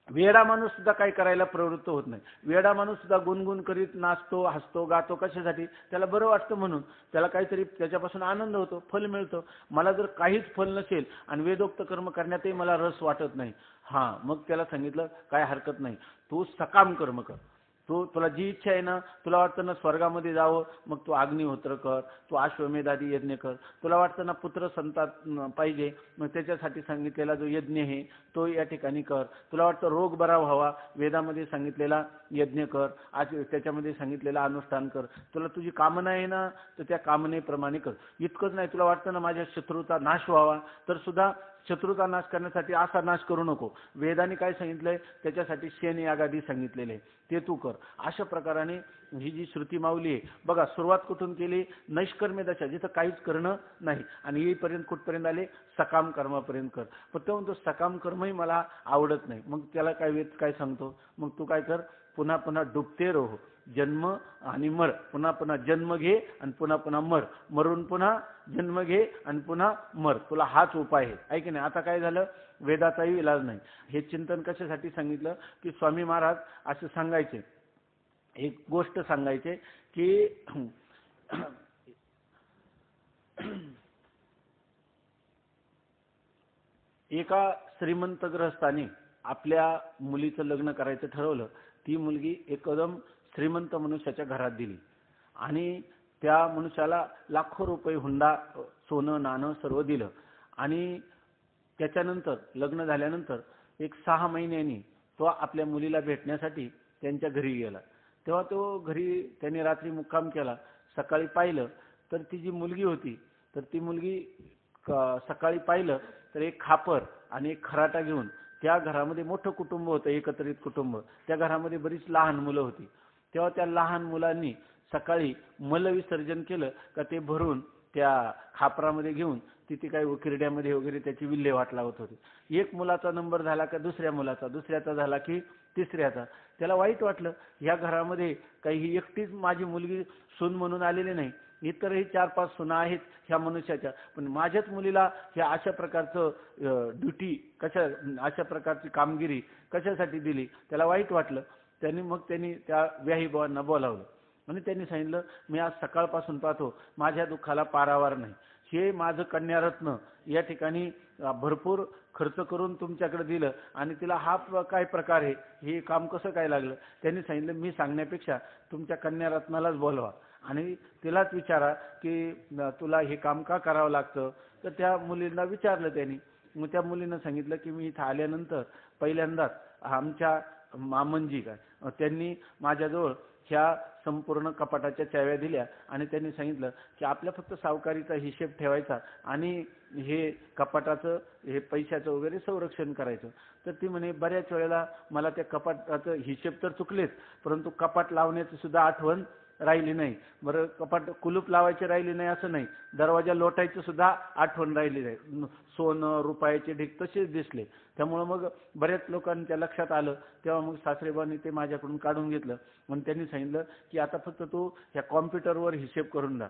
वेडा माणूस सुद्धा काय करायला प्रवृत्त होत नाही. वेडा माणूस सुद्धा गुणगुण करीत नाचतो, हसतो, गातो. कशासाठी? त्याला बरं वाटतं म्हणून. त्याला काहीतरी त्याच्यापासून आनंद होतो, फल मिळतं. मला जर काहीच फल नसेल आणि वेदोक्त कर्म करण्यातही मला रस वाटत नाही, मग त्याला सांगितलं काय हरकत नाही, तू सकाम कर्म कर. तुला जी इच्छा आहे ना, तुला वाटतं ना स्वर्गामध्ये जावं, मग तू अग्निहोत्र कर, तू अश्वमेधादी यज्ञ कर. तुला वाटतं ना पुत्र संतान पाहिजे, मग त्याच्यासाठी सांगितलेला जो यज्ञ आहे तो या ठिकाणी कर. तुला वाटतं रोग बरा व्हावा, वेदामध्ये सांगितलेला यज्ञ कर, आज त्याच्यामध्ये सांगितलेला अनुष्ठान कर. तुला तुझी कामना आहे ना, तर त्या कामनेप्रमाणे कर. इतकंच नाही, तुला वाटतं ना माझ्या शत्रूचा नाश व्हावा, तर सुद्धा शत्रूचा नाश करण्यासाठी असा नाश करू नको, वेदाने काय सांगितलंय त्याच्यासाठी शेण यागादी सांगितलेले ते तू कर. अशा प्रकाराने ही जी श्रुती माऊली आहे बघा, सुरुवात कुठून केली? नैष्कर्म्य दशा, जिथं काहीच करणं नाही, आणि येईपर्यंत कुठपर्यंत आले? सकाम कर्मापर्यंत कर. पण तो म्हणतो सकाम कर्मही मला आवडत नाही. मग त्याला काय वेद काय सांगतो? मग तू काय कर, पुन्हा पुन्हा डुबते रहो, जन्म आणि मर, पुन्हा पुन्हा जन्म घे आणि पुन्हा पुन्हा मर, मरून पुन्हा जन्म घे आणि पुन्हा मर, तुला हाच उपाय आहे. आहे की नाही? आता काय झालं? वेदाचाही इलाज नाही. हे चिंतन कशासाठी सांगितलं? की स्वामी महाराज असं सांगायचे, एक गोष्ट सांगायचे की एका श्रीमंत गृहस्थाने आपल्या मुलीचं लग्न करायचं ठरवलं. ती मुलगी एकदम श्रीमंत मनुष्याच्या घरात दिली आणि त्या मनुष्याला लाखो रुपये हुंडा, सोनं नाणं सर्व दिलं. आणि त्याच्यानंतर लग्न झाल्यानंतर एक 6 महिन्यांनी तो आपल्या मुलीला भेटण्यासाठी त्यांच्या घरी गेला. तेव्हा तो घरी त्याने रात्री मुक्काम केला. सकाळी पाहिलं तर ती जी मुलगी होती, तर ती मुलगी सकाळी पाहिलं तर एक खापर आणि एक खराटा घेऊन, त्या घरामध्ये मोठं कुटुंब होतं, एकत्रित कुटुंब, त्या घरामध्ये बरीच लहान मुलं होती. तेव्हा त्या लहान मुलांनी सकाळी मलविसर्जन केलं का ते भरून त्या खापरामध्ये घेऊन तिथे काही उकिरड्यामध्ये वगैरे त्याची विल्हेवाट लावत होते. एक मुलाचा नंबर झाला का दुसऱ्या मुलाचा, दुसऱ्याचा झाला की तिसऱ्याचा. त्याला वाईट वाटलं, या घरामध्ये काही एकटीच माझी मुलगी सून म्हणून आलेली नाही, इतरही 4-5 सुना आहेत ह्या मनुष्याच्या, पण माझ्याच मुलीला ह्या अशा प्रकारचं ड्युटी कशा, अशा प्रकारची कामगिरी कशासाठी दिली. त्याला वाईट वाटलं. त्यांनी त्या व्याही भावांना बोलावलं आणि त्यांनी सांगितलं, मी आज सकाळपासून पाहतो माझ्या दुःखाला पारावार नाही. हे माझं कन्यारत्न या ठिकाणी भरपूर खर्च करून तुमच्याकडे दिलं आणि तिला हा काय प्रकार आहे, हे काम कसं काय लागलं. त्यांनी सांगितलं, मी सांगण्यापेक्षा तुमच्या कन्यारत्नालाच बोलवा आणि तिलाच विचारा की तुला हे काम का करावं लागतं. तर त्या मुलींना विचारलं त्यांनी. मग त्या मुलीनं सांगितलं की मी इथं आल्यानंतर पहिल्यांदाच आमच्या मामनजी काय त्यांनी माझ्याजवळ ह्या संपूर्ण कपाटाच्या चाव्या दिल्या आणि त्यांनी सांगितलं की आपल्या फक्त सावकारीचा हिशेब ठेवायचा आणि हे कपाटाचं, हे पैशाचं वगैरे संरक्षण करायचं. तर ती म्हणे, बऱ्याच वेळेला मला त्या कपाटाचं हिशेब तर चुकलेच, परंतु कपाट लावण्याची सुद्धा आठवण राहिली नाही. बरं, कपाट कुलूप लावायची राहिली नाही असं नाही, दरवाजा लोटायचं सुद्धा आठवण राहिली नाही. सोनं रुपयाचे ढीग तसेच दिसले. त्यामुळं मग बऱ्याच लोकांच्या लक्षात आलं. तेव्हा मग सासरेबांनी ते माझ्याकडून काढून घेतलं. मग त्यांनी सांगितलं की आता फक्त तू ह्या कॉम्प्युटरवर हिशेब करून द्या.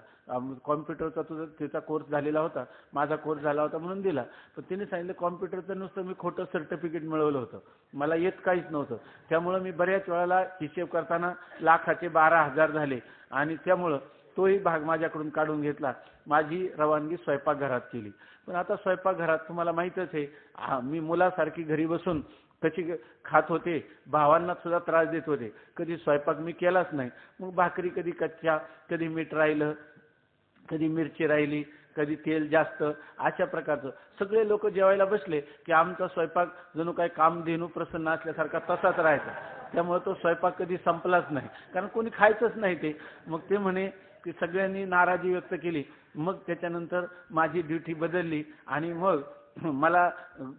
कॉम्प्युटरचा तिचा कोर्स झालेला होता, माझा कोर्स झाला होता म्हणून दिला. पण त्यांनी सांगितलं कॉम्प्युटरचं नुसतं मी खोटं सर्टिफिकेट मिळवलं होतं, मला येत काहीच नव्हतं. त्यामुळं मी बऱ्याच वेळेला हिशेब करताना लाखाचे 12,000 झाले आणि त्यामुळं तोही भाग माझ्याकडून काढून घेतला. माझी रवानगी स्वयंपाकघरात केली. पण आता स्वयंपाकघरात तुम्हाला माहीतच आहे, मी मुलासारखी घरी बसून कशी खात होते, भावांना सुद्धा त्रास देत होते. कधी स्वयंपाक मी केलाच नाही. मग भाकरी कधी कच्च्या, कधी मीठ राहिलं, कधी मिरची राहिली, कधी तेल जास्त, अशा प्रकारचं. सगळे लोक जेवायला बसले की आमचा स्वयंपाक जणू काय कामधेनू प्रसन्न असल्यासारखा तसाच राहायचा. त्यामुळे तो स्वयंपाक कधी संपलाच नाही, कारण कोणी खायचंच नाही ते. मग ते म्हणे की सगळ्यांनी नाराजी व्यक्त केली. मग त्याच्यानंतर माझी ड्युटी बदलली आणि मग मला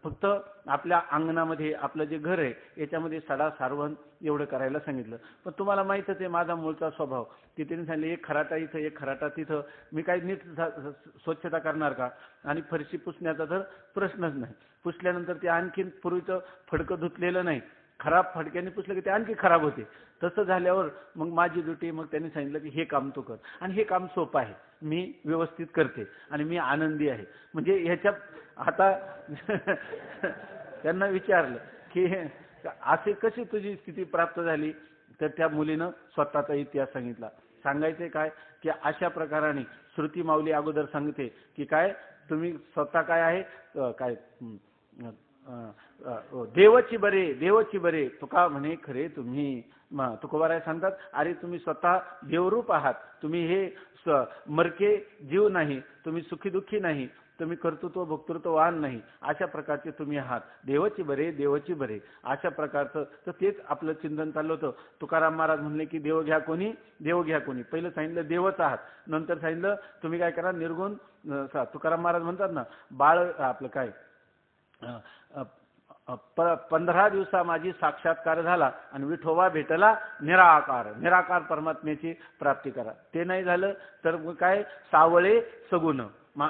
फक्त आपल्या अंगणामध्ये आपलं जे घर आहे याच्यामध्ये सडा सारवण एवढं करायला सांगितलं. पण तुम्हाला माहीतच आहे माझा मूळचा स्वभाव, की त्यांनी सांगितलं एक खराटा इथं एक खराटा तिथं, मी काही नीट स्वच्छता करणार का. आणि फरशी पुसण्याचा तर प्रश्नच नाही. पुसल्यानंतर ते आणखीन पूर्वीचं फडकं धुतलेलं नाही, खराब फडक्याने पुसलं की ते आणखी खराब होते. तसं झाल्यावर मग माझी ड्युटी, मग त्यांनी सांगितलं की हे काम तू कर आणि हे काम सोपं आहे, मी व्यवस्थित करते आणि मी आनंदी आहे. म्हणजे ह्याच्या आता त्यांना विचारलं की असे कशी तुझी स्थिती प्राप्त झाली. तर त्या मुलीनं स्वतःचा इतिहास सांगितला. सांगायचे काय की अशा प्रकाराने श्रुती माऊली अगोदर सांगते की काय तुम्ही स्वतः काय आहे काय देवची बरे, देवची बरे तुका म्हणे खरे तुम्ही. तुकोबाराय सांगतात, अरे तुम्ही स्वतः देवरूप आहात, तुम्ही हे मरके जीव नाही, तुम्ही सुखी दुःखी नाही, तुम्ही कर्तृत्व भोक्तृत्ववान नाही, अशा प्रकारचे तुम्ही आहात. देवची बरे, देवची बरे, अशा प्रकारचं. तर तेच आपलं चिंतन चाललं होतं. तुकाराम महाराज म्हणले की देव घ्या कोणी, देव घ्या कोणी. पहिलं सांगितलं देवच आहात, नंतर सांगितलं तुम्ही काय करा निर्गुण. तुकाराम महाराज म्हणतात ना, बाळ आपलं काय 15 दिवसा माझी साक्षात्कार झाला आणि विठोबा भेटला निराकार. निराकार परमात्म्याची प्राप्ती करा. ते नाही झालं तर काय सावळे सगुण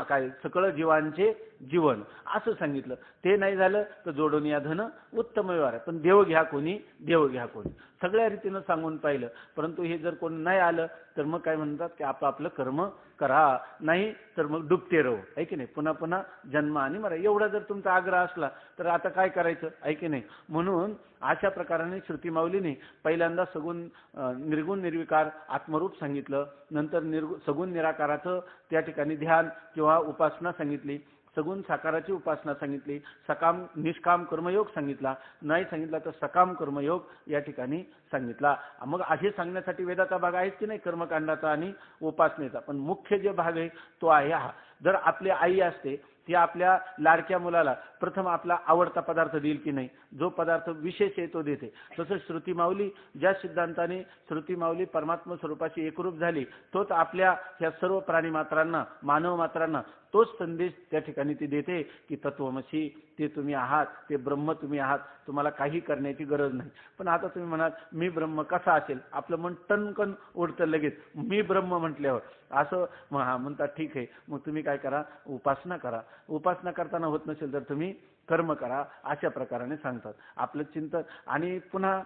काय सकळ जीवांचे जीवन असं सांगितलं. ते नाही झालं तर जोडून या धन उत्तम व्यवहार. पण देव घ्या कोणी, देव घ्या कोणी, सगळ्या रीतीनं सांगून पाहिलं. परंतु हे जर कोणी नाही आलं तर मग काय म्हणतात की आपापलं कर्म करा, नाही तर मग डुबते रहो, आहे की नाही. पुन्हा पुन्हा जन्म आणि मरा एवढा जर तुमचा आग्रह असला तर आता काय करायचं, आहे की नाही. म्हणून अशा प्रकाराने श्रुती माऊलीने पहिल्यांदा सगुण निर्गुण निर्विकार आत्मरूप सांगितलं. नंतर सगुण निराकाराचं त्या ठिकाणी ध्यान किंवा उपासना सांगितली. सगुण साकाराची उपासना सांगितली. सकाम निष्काम कर्मयोग सांगितला. नाही सांगितला तर सकाम कर्मयोग या ठिकाणी सांगितला. मग असे सांगण्यासाठी वेदाचा भाग आहेच की नाही, कर्मकांडाचा आणि उपासनेचा. पण मुख्य जे भाग आहे तो आहे हा. जर आपली आई असते ती आपल्या लाडक्या मुलाला प्रथम आपला आवडता पदार्थ देईल की नाही, जो पदार्थ विशेष आहे तो देते. तसं श्रुती माऊली ज्या सिद्धांताने श्रुती माऊली परमात्मा स्वरूपाशी एकरूप झाली तोच आपल्या ह्या सर्व प्राणी मात्रांना, मानव मात्रांना तोच संदेश त्या ठिकाणी ती देते की तत्वमसी, ते तुम्ही आहात, ते ब्रह्म तुम्ही आहात, तुम्हाला काही करण्याची गरज नाही. पण आता तुम्ही म्हणाल मी ब्रह्म कसा असेल, आपलं मन टणकन उडतं लगेच मी ब्रह्म म्हटल्यावर. असं म्हणतात ठीक आहे, मग तुम्ही काय करा, उपासना करा. उपासना करताना होत नसेल तर तुम्ही कर्म करा, अशा प्रकाराने सांगतात. आपलं चिंतन आणि पुन्हा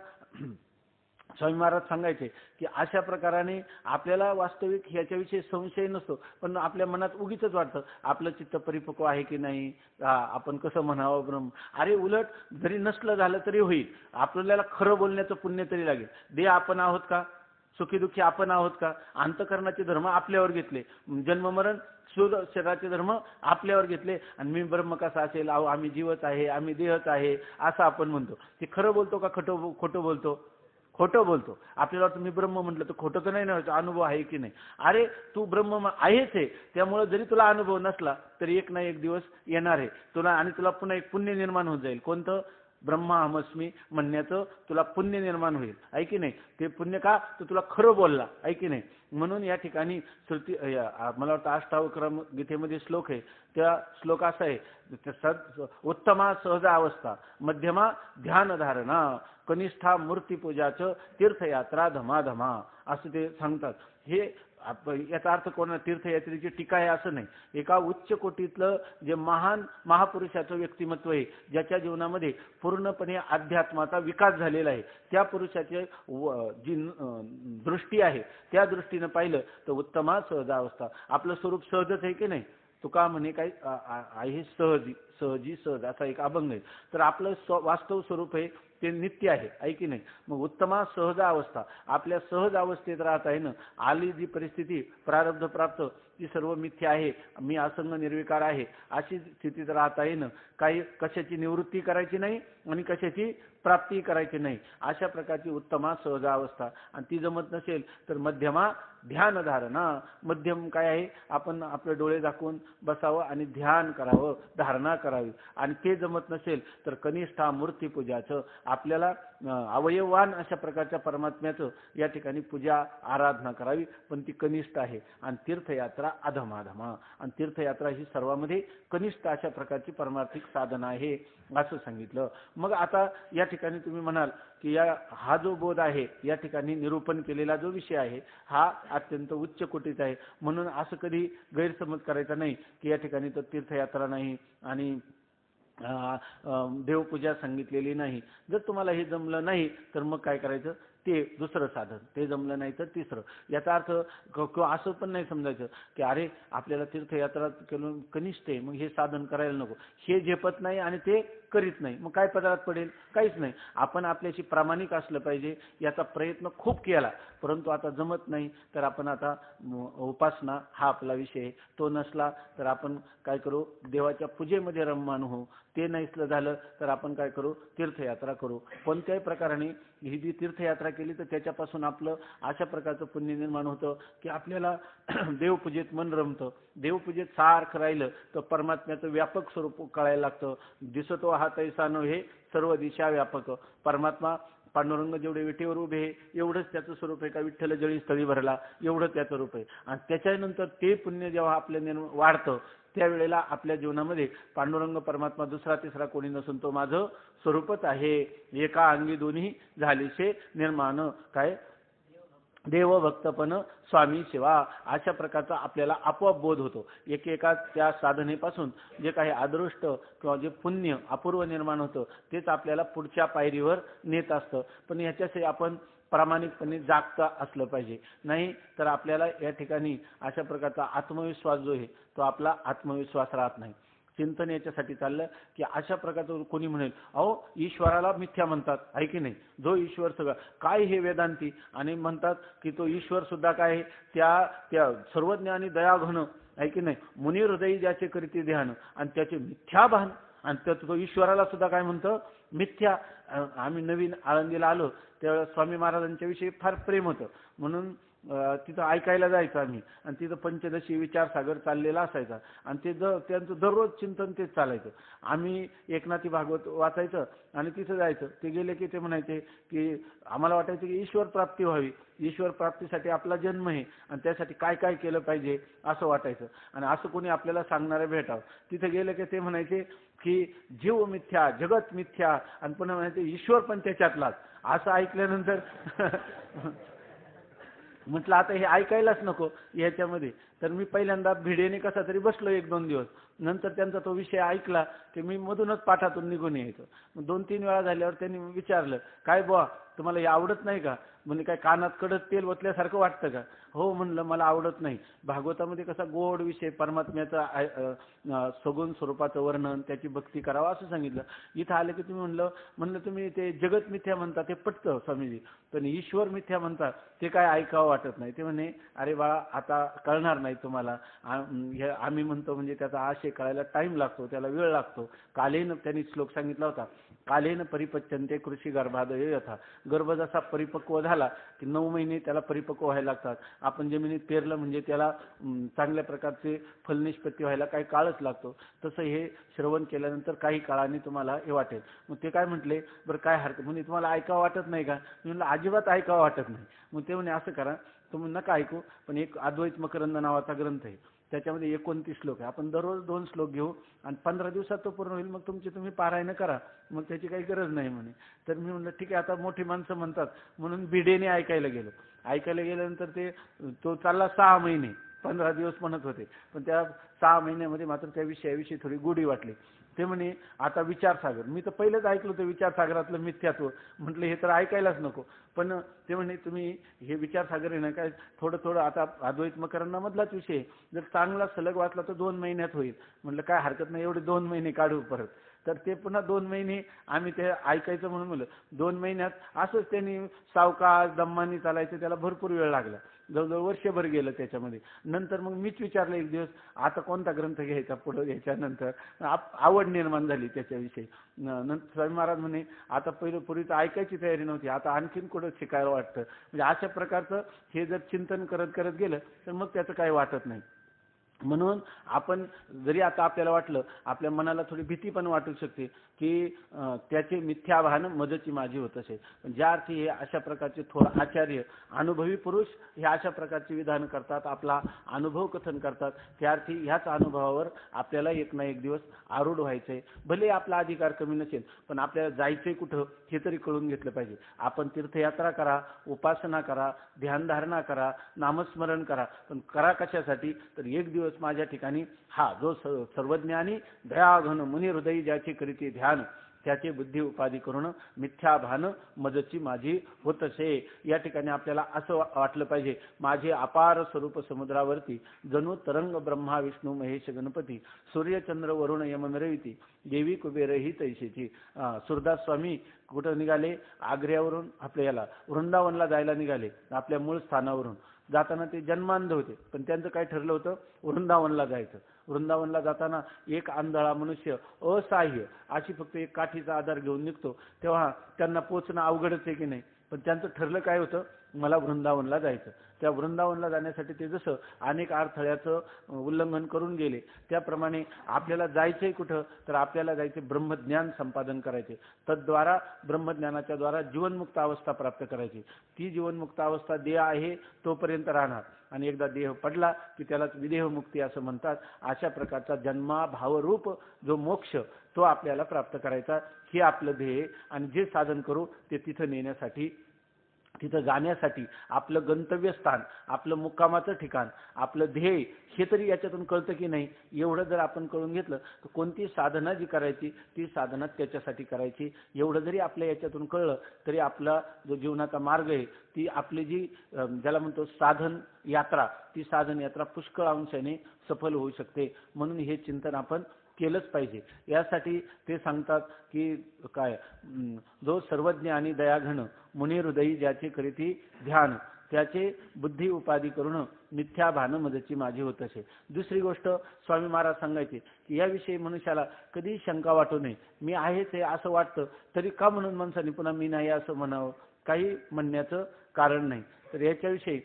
स्वामी महाराज सांगायचे की अशा प्रकाराने आपल्याला वास्तविक ह्याच्याविषयी संशय नसतो, पण आपल्या मनात उगीच वाटतं आपलं चित्त परिपक्व आहे की नाही, आपण कसं म्हणावं ब्रह्म. अरे उलट जरी नसलं झालं तरी होईल, आपल्याला खरं बोलण्याचं पुण्य तरी लागेल. देह आपण आहोत का, सुखी दुःखी आपण आहोत का, अंतकरणाचे धर्म आपल्यावर घेतले, जन्ममरण शरीराचे धर्म आपल्यावर घेतले आणि मी ब्रह्म कसा असेल, अहो आम्ही जीवच आहे, आम्ही देहच आहे असं आपण म्हणतो. ते खरं बोलतो का खोटं बोलतो, खोटं बोलतो. आपल्याला तुम्ही ब्रह्म म्हटलं तर खोटं तर नाही ना, अनुभव आहे की नाही. अरे तू ब्रह्म आहेच आहे, त्यामुळे जरी तुला अनुभव नसला तरी एक ना एक दिवस येणार आहे तुला, आणि तुला पुन्हा एक पुण्य निर्माण होत जाईल. कोणतं, ब्रह्माहमस्मी म्हणण्याचं तुला पुण्य निर्माण होईल, आहे की नाही. ते पुण्य का, तर तुला खरं बोलला, आहे की नाही. म्हणून या ठिकाणी श्रुती, मला वाटतं अष्टावक्रम गीतेमध्ये श्लोक आहे, त्या श्लोक असा आहे, उत्तमा सहजा अवस्था, मध्यमा ध्यान धारणा, कनिष्ठा मूर्तीपूजाचं, तीर्थयात्रा धमाधमा, असं ते सांगतात. हे याचा अर्थ कोणा तीर्थयात्रेची टीका आहे असं नाही. एका उच्च कोटीतलं जे महान महापुरुषाचं व्यक्तिमत्व आहे, ज्याच्या जीवनामध्ये पूर्णपणे अध्यात्माचा विकास झालेला आहे, त्या पुरुषाची जी दृष्टी आहे त्या दृष्टीनं पाहिलं तर उत्तमा सहजावस्था. आपलं स्वरूप सहजच आहे की नाही. तुका म्हणे काय आहे, सहजी सहजी सहज असा एक अभंग आहे. तर आपलं वास्तव स्वरूप आहे ते नित्य आहे की नाही. मग उत्तमा सहज अवस्था, आपल्या सहज अवस्थेत राहत आहे ना. आली जी परिस्थिती प्रारब्ध प्राप्त ती सर्व मिथ्या आहे, मी असंग निर्विकार आहे, अशी स्थितीत राहत आहे ना. काही कशाची निवृत्ती करायची नाही आणि कशाची प्राप्ती करायची नाही, अशा प्रकारची उत्तमा सहज अवस्था. आणि ती जमत नसेल तर मध्यमा ध्यान धारणा. मध्यम काय आहे, आपण आपले डोळे झाकून बसावं आणि ध्यान करावं, धारणा करावी. आणि ते जमत नसेल तर कनिष्ठा मूर्तीपूजाचं, आपल्याला अवयववान अशा प्रकारच्या परमात्म्याचं या ठिकाणी पूजा आराधना करावी, पण ती कनिष्ठ आहे. आणि तीर्थयात्रा अधमाधमा, आणि तीर्थयात्रा ही सर्वांमध्ये कनिष्ठ अशा प्रकारची परमार्थिक साधना आहे असं सांगितलं. मग आता या ठिकाणी तुम्ही म्हणाल की हा जो बोध आहे, या ठिकाणी निरूपण केलेला जो विषय आहे हा अत्यंत उच्च कोटीचा आहे. म्हणून असं कधी गैरसमज करायचा नाही की या ठिकाणी तर तीर्थयात्रा नाही आणि देवपूजा सांगितलेली नाही. जर तुम्हाला हे जमलं नाही तर मग काय करायचं, ते दुसरं साधन, ते जमलं नाही तर तिसरं. याचा अर्थ किंवा असं पण नाही समजायचं की अरे आपल्याला तीर्थयात्रा केलं कनिष्ठ आहे मग हे साधन करायला नको, हे झेपत नाही आणि ते करीत नाही, मग काय पदरात पडेल, काहीच नाही. आपण आपल्याशी प्रामाणिक असलं पाहिजे. याचा प्रयत्न खूप केला परंतु आता जमत नाही तर आपण आता उपासना हा आपला विषय, तो नसला तर आपण काय करू, देवाच्या पूजेमध्ये रममाण होऊ. ते नसलं झालं तर आपण काय करू, तीर्थयात्रा करू. कोणत्याही प्रकाराने ही जी तीर्थयात्रा केली तर त्याच्यापासून आपलं अशा प्रकारचं पुण्य निर्माण होतं की आपल्याला देवपूजेत मन रमतं. देवपूजेत सारखं राहिलं तर परमात्म्याचं व्यापक स्वरूप कळायला लागतं. दिसतो हा तैसा नव्हे सर्व दिशा व्यापक. परमात्मा पांडुरंग जेवढे विटेवर उभे एवढंच त्याचं स्वरूप आहे का विठ्ठल जळी स्थळी भरला एवढं त्याचं रूप आहे. आणि त्याच्यानंतर ते पुण्य जेव्हा आपल्या वाढतं त्यावेळेला आपल्या जीवनामध्ये पांडुरंग परमात्मा दुसरा तिसरा कोणी नसून तो माझं स्वरूपच आहे. एका अंगी दोन्ही झालीशे निर्माण काय देव भक्तपण स्वामी सेवा अशा प्रकारचा आपल्याला आपोआप बोध होतो. एकेका त्या साधनेपासून जे काही अदृष्ट किंवा जे पुण्य अपूर्व निर्माण होतं तेच आपल्याला पुढच्या पायरीवर नेत असतं. पण याच्यासाठी आपण प्रामाणिकपणे जागता असलं पाहिजे. नाही तर आपल्याला या ठिकाणी अशा प्रकारचा आत्मविश्वास जो आहे तो आपला आत्मविश्वास राहत नाही. चिंतन याच्यासाठी चाललं की अशा प्रकारचं कोणी म्हणेल अहो ईश्वराला मिथ्या म्हणतात आहे की नाही. जो ईश्वर सगळं काय हे वेदांती आणि म्हणतात की तो ईश्वर सुद्धा काय त्या सर्वज्ञ आणि दयाघन आहे की नाही. मुनी हृदयी ज्याचे करीती ध्यान आणि त्याचे मिथ्या भान आणि त्यात तो ईश्वराला सुद्धा काय म्हणतो मिथ्या. आम्ही नवीन आळंदीला आलो त्यावेळेस स्वामी महाराजांच्या विषयी फार प्रेम होतं म्हणून तिथं ऐकायला जायचं आम्ही आणि तिथं पंचदशी विचारसागर चाललेला असायचा आणि ते त्यांचं दररोज चिंतन तेच चालायचं. आम्ही एकनाथी भागवत वाचायचं आणि तिथं जायचं. ते गेले की ते म्हणायचे की आम्हाला वाटायचं की ईश्वर प्राप्ती व्हावी. ईश्वर प्राप्तीसाठी आपला जन्म आहे आणि त्यासाठी काय काय केलं पाहिजे असं वाटायचं. आणि असं कोणी आपल्याला सांगणारे भेटावं. तिथे गेले की ते म्हणायचे की जीव मिथ्या जगत मिथ्या आणि पुन्हा म्हणायचे ईश्वर पण त्याच्यातलाच. असं ऐकल्यानंतर म्हटलं आता हे ऐकायलाच नको याच्यामध्ये. तर मी पहिल्यांदा भिडेने कसा तरी बसलो 1-2 दिवस. नंतर त्यांचा तो विषय ऐकला की मी मधूनच पाठातून निघून यायचो. 2-3 वेळा झाल्यावर त्यांनी विचारलं काय बुवा तुम्हाला हे आवडत नाही का. म्हणजे काय कानात कडक तेल ओतल्यासारखं वाटतं का. हो म्हणलं मला आवडत नाही. भागवतामध्ये कसा गोड विषय परमात्म्याचा सगुण स्वरूपाचं वर्णन त्याची भक्ती करावं असं सांगितलं. इथं आलं की तुम्ही म्हणलं तुम्ही ते जगत मिथ्या म्हणता ते पटतं स्वामीजी पण ईश्वर मिथ्या म्हणता ते काय ऐकावं वाटत नाही. ते म्हणे अरे बाळा आता कळणार नाही तुम्हाला. आम्ही म्हणतो म्हणजे त्याचा आशय कळायला टाइम लागतो त्याला वेळ लागतो. कालेन त्यांनी श्लोक सांगितला होता कालेन परिपच्यन्ते कृषी गर्भादय यथा. गर्भ जसा परिपक्व झाला की 9 महिने त्याला परिपक्व व्हायला लागतात. आपण जमिनीत पेरलं म्हणजे त्याला चांगल्या प्रकारचे फलनिष्पत्ती व्हायला काही काळच लागतो. तसं हे श्रवण केल्यानंतर काही काळाने तुम्हाला हे वाटेल. मग ते काय म्हटले बरं काय हरकत म्हणजे तुम्हाला ऐकावं वाटत नाही का. मी म्हणलं अजिबात ऐकावं वाटत नाही. मग ते म्हणे असं करा तुम्ही नका ऐकू पण एक अद्वैत मकरंद नावाचा ग्रंथ आहे त्याच्यामध्ये 29 श्लोक आहे. आपण दररोज 2 श्लोक घेऊ आणि 15 दिवसात तो पूर्ण होईल. मग तुम्ही पारायण करा मग त्याची काही गरज नाही म्हणे. तर मी म्हणलं ठीक आहे आता मोठी माणसं म्हणतात म्हणून भिडेने ऐकायला गेलो. ऐकायला गेल्यानंतर तो चालला 6 महिने 15 दिवस म्हणत होते. पण त्या 6 महिन्यामध्ये मात्र त्या विषयाविषयी थोडी गोडी वाटली. ते म्हणे आता विचारसागर. मी तर पहिलेच ऐकलं होतं विचारसागरातलं मिथ्यात्व. म्हटलं हे तर ऐकायलाच नको. पण ते म्हणे तुम्ही हे विचारसागर आहे ना काय थोडं आता अद्वैत मकरंदामधलाच विषय जर चांगला सलग वाचला तर 2 महिन्यात होईल. म्हटलं काय हरकत नाही एवढे 2 महिने काढू परत. तर ते पुन्हा 2 महिने आम्ही ते ऐकायचं म्हणून म्हणलं 2 महिन्यात असंच त्यांनी सावकाश दम्मानी चालायचं त्याला भरपूर वेळ लागला. जवळजवळ वर्षभर गेलं त्याच्यामध्ये. नंतर मग मीच विचारलं एक दिवस आता कोणता ग्रंथ घ्यायचा पुढं घ्यायच्यानंतर आवड निर्माण झाली त्याच्याविषयी. नंतर स्वामी महाराज म्हणे आता पूर्वी तर ऐकायची तयारी नव्हती आता आणखीन कुठं शिकायला वाटतं. म्हणजे अशा प्रकारचं हे जर चिंतन करत गेलं तर मग त्याचं काही वाटत नाही. म्हणून आपण जरी आता आपल्याला वाटलं आपल्या मनाला थोडी भीती पण वाटू शकते की त्याचे मिथ्याभान मदची माझी होत असेल. पण ज्या अर्थी हे अशा प्रकारचे थोर आचार्य अनुभवी पुरुष हे अशा प्रकारचे विधान करतात आपला अनुभव कथन करतात त्या अर्थी ह्याच अनुभवावर आपल्याला एक ना एक दिवस आरूढ व्हायचंय. भले आपला अधिकार कमी नसेल पण आपल्याला जायचंय कुठं हे तरी कळून घेतलं पाहिजे. आपण तीर्थयात्रा करा उपासना करा ध्यानधारणा करा नामस्मरण करा पण करा कशासाठी तर एक दिवस माझ्या ठिकाणी हा जो सर्वज्ञानी दयाघन मुनी हृदयी ज्याची करीती ध्यान त्याचे बुद्धी उपाधी करून मिथ्या भान मजची माझी होतसे. या ठिकाणी आपल्याला असं वाटलं पाहिजे माझे अपार स्वरूप समुद्रावरती जणू तरंग ब्रह्मा विष्णू महेश गणपती सूर्यचंद्र वरुण यम मिरविती देवी कुबेर ही तैशीची. सुरदास स्वामी कुठं निघाले आग्र्यावरून आपल्या याला वृंदावनला जायला निघाले. आपल्या मूळ स्थानावरून जाताना ते जन्मांध होते पण त्यांचं काय ठरलं होतं वृंदावनला जायचं. वृंदावनला जाताना एक आंधळा मनुष्य असहाय्य अशी फक्त एक काठीचा आधार घेऊन निघतो तेव्हा त्यांना पोचणं अवघडच आहे की नाही. पण त्यांचं ठरलं काय होतं मला वृंदावनला जायचं. त्या वृंदावनला जाण्यासाठी ते जसं अनेक अडथळ्याचं उल्लंघन करून गेले, त्याप्रमाणे आपल्याला जायचंय कुठं, तर आपल्याला जायचे ब्रह्मज्ञान संपादन करायचे. तद्वारा ब्रह्मज्ञानाच्या द्वारा जीवनमुक्त अवस्था प्राप्त करायची. ती जीवनमुक्त अवस्था देह आहे तोपर्यंत राहणार, आणि एकदा देह पडला की त्यालाच विदेह मुक्ती असं म्हणतात. अशा प्रकारचा जन्माभावरूप जो मोक्ष तो आपल्याला प्राप्त करायचा, हे आपलं ध्येय. आणि जे साधन करू ते तिथं नेण्यासाठी, तिथं जाण्यासाठी आपलं गंतव्यस्थान, आपलं मुक्कामाचं ठिकाण, आपलं ध्येय हे तरी याच्यातून कळतं की नाही. एवढं जर आपण कळून घेतलं तर कोणती साधना जी करायची ती साधना त्याच्यासाठी करायची. एवढं जरी आपल्या याच्यातून कळलं तरी आपला जो जीवनाचा मार्ग आहे, ती आपली जी ज्याला म्हणतो साधन यात्रा, ती साधन यात्रा पुष्कळ अंशाने सफल होऊ शकते. म्हणून हे चिंतन आपण केलंच पाहिजे. यासाठी ते सांगतात की काय, जो सर्वज्ञ आणि दयाघन मुनी हृदयी ज्याचे करीती ध्यान, त्याचे बुद्धी उपाधी करून मिथ्या भान मदची माझी होत असे. दुसरी गोष्ट स्वामी महाराज सांगायचे की याविषयी मनुष्याला कधी शंका वाटू नये. मी आहेच हे असं वाटतं तरी का म्हणून माणसाने पुन्हा मी नाही असं म्हणावं, काही म्हणण्याचं कारण नाही. तर याच्याविषयी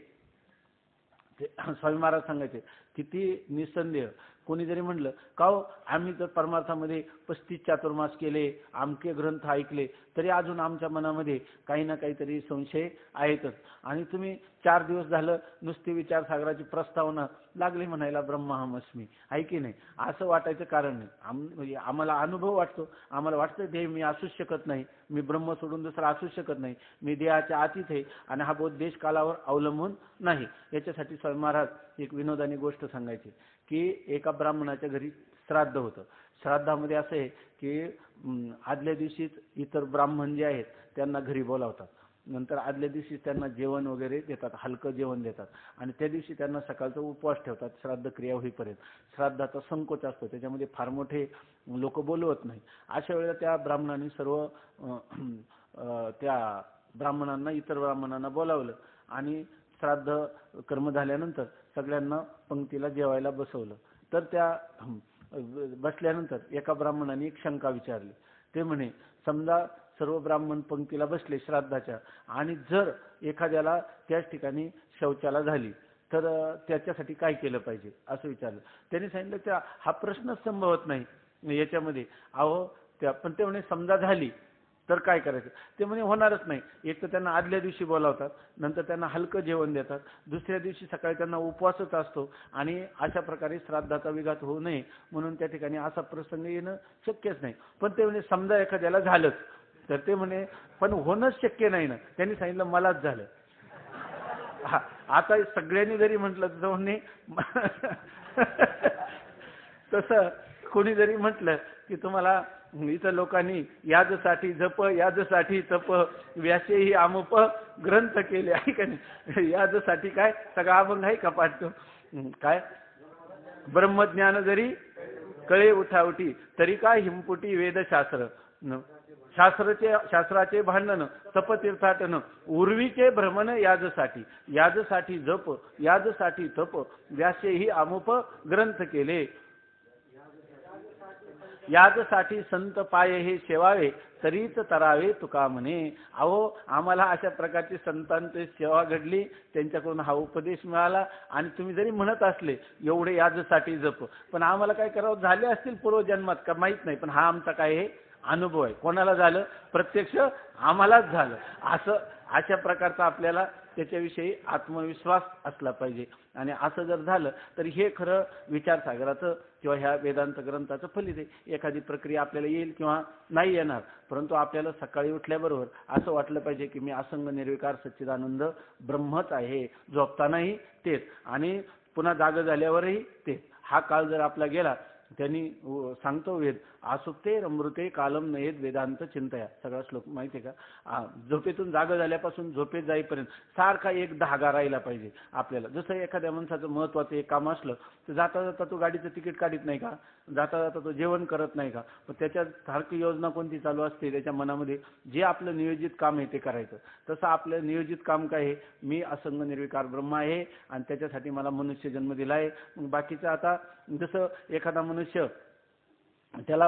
स्वामी महाराज सांगायचे, किती निसंदेह कोणी जरी म्हणलं का हो आम्ही तर परमार्थामध्ये 35 चातुर्मास केले, आमके ग्रंथ ऐकले, तरी अजून आमच्या मनामध्ये काही ना काहीतरी संशय आहेतच. आणि तुम्ही 4 दिवस झालं नुसती विचारसागराची प्रस्तावना लागली म्हणायला ब्रह्माहमस्मी, आहे की नाही, असं वाटायचं कारण नाही. म्हणजे आम्हाला अनुभव वाटतो, आम्हाला वाटतं देह मी असूच शकत नाही, मी ब्रह्म सोडून दुसरा असूच शकत नाही, मी देहाच्या आतीत आहे आणि हा बोध देश कालावर अवलंबून नाही. याच्यासाठी स्वामी महाराज एक विनोदानी गोष्ट सांगायची की एका ब्राह्मणाच्या घरी श्राद्ध होतं. श्राद्धामध्ये असं आहे की आदल्या दिवशीच इतर ब्राह्मण जे आहेत त्यांना घरी बोलावतात, नंतर आदल्या दिवशी त्यांना जेवण वगैरे देतात, हलकं जेवण देतात, आणि त्या दिवशी त्यांना सकाळचा उपवास ठेवतात श्राद्ध क्रिया होईपर्यंत. श्राद्धाचा संकोच असतो, त्याच्यामध्ये फार मोठे लोक बोलवत नाही. अशा वेळेला त्या ब्राह्मणांनी सर्व त्या ब्राह्मणांना, इतर ब्राह्मणांना बोलावलं आणि श्राद्ध कर्म झाल्यानंतर सगळ्यांना पंक्तीला जेवायला बसवलं. तर त्या बसल्यानंतर एका ब्राह्मणाने एक शंका विचारली. ते म्हणे, समजा सर्व ब्राह्मण पंक्तीला बसले श्राद्धाच्या, आणि जर एखाद्याला त्याच ठिकाणी शौचाला झाली तर त्याच्यासाठी काय केलं पाहिजे असं विचारलं. त्यांनी सांगितलं त्या हा प्रश्नच संभवत नाही याच्यामध्ये. अहो त्या पण ते म्हणे समजा झाली तर काय करायचं. ते म्हणे होणारच नाही. एक तर त्यांना आदल्या दिवशी बोलावतात, नंतर त्यांना हलकं जेवण देतात, दुसऱ्या दिवशी सकाळी त्यांना उपवासच असतो, आणि अशा प्रकारे श्राद्धाचा विघात होऊ नये म्हणून त्या ठिकाणी असा प्रसंग येणं शक्यच नाही. पण ते म्हणे समजा एखाद्याला झालंच तर ते म्हणे पण होणंच शक्य नाही ना. त्यांनी सांगितलं मलाच झालं. हा आता सगळ्यांनी जरी म्हटलं तर म्हणे तसं कोणी जरी म्हटलं की तुम्हाला इथं लोकांनी याजसाठी जप, याजसाठी तप, व्यासेही आमप ग्रंथ केले, आहे का नाही. याजसाठी काय सगळा अभंग आहे का पाठतो. काय ब्रह्मज्ञान जरी कळे उठावटी, तरी काय हिमपुटी वेदशास्त्र, शास्त्राचे भांडण, तपतीर्थाटन, उर्वीचे भ्रमण याजसाठी, याजसाठी जप, याजसाठी तप, व्यासेही आमुप ग्रंथ केले, याजसाठी संत पाये हे सेवावे, तरीच तरावे तुका म्हणे. अहो आम्हाला अशा प्रकारची संतांची सेवा घडली, त्यांच्याकडून हा उपदेश मिळाला, आणि तुम्ही जरी म्हणत असले एवढे याजसाठी जप, पण आम्हाला काय करावं झाले असतील पूर्वजन्मात का माहित नाही, पण हा आमचा काय हे अनुभव आहे. कोणाला झालं, प्रत्यक्ष आम्हालाच झालं. असं अशा प्रकारचा आपल्याला त्याच्याविषयी आत्मविश्वास असला पाहिजे. आणि असं जर झालं तर हे खरं विचारसागराचं किंवा ह्या वेदांत ग्रंथाचं फलित आहे. एखादी प्रक्रिया आपल्याला येईल किंवा नाही येणार, परंतु आपल्याला सकाळी उठल्याबरोबर असं वाटलं पाहिजे की मी असंग निर्विकार सच्चिदानंद ब्रह्मच आहे. झोपतानाही तेच आणि पुन्हा जाग झाल्यावरही तेच. हा काळ जर आपला गेला, त्यांनी सांगतो वेद, आसुप्ते अमृते कालम नयेत वेदांत चिंतया, सगळा श्लोक माहिती आहे का. झोपेतून जाग झाल्यापासून झोपेत जाईपर्यंत सारखा एक धागा राहिला पाहिजे आपल्याला. जसं एखाद्या माणसाचं महत्वाचं एक काम असलं तर जाता जाता तो गाडीचं तिकीट काढत नाही का, जाता जाता तो जेवण करत नाही का, पण त्याच्या सारखी योजना कोणती चालू असते त्याच्या मनामध्ये, जे आपलं नियोजित काम आहे ते करायचं. तसं आपलं नियोजित काम काय आहे, मी असंग निर्विकार ब्रह्म आहे आणि त्याच्यासाठी मला मनुष्य जन्म दिला आहे. मग बाकीचं आता जसं एखादा मनुष्य त्याला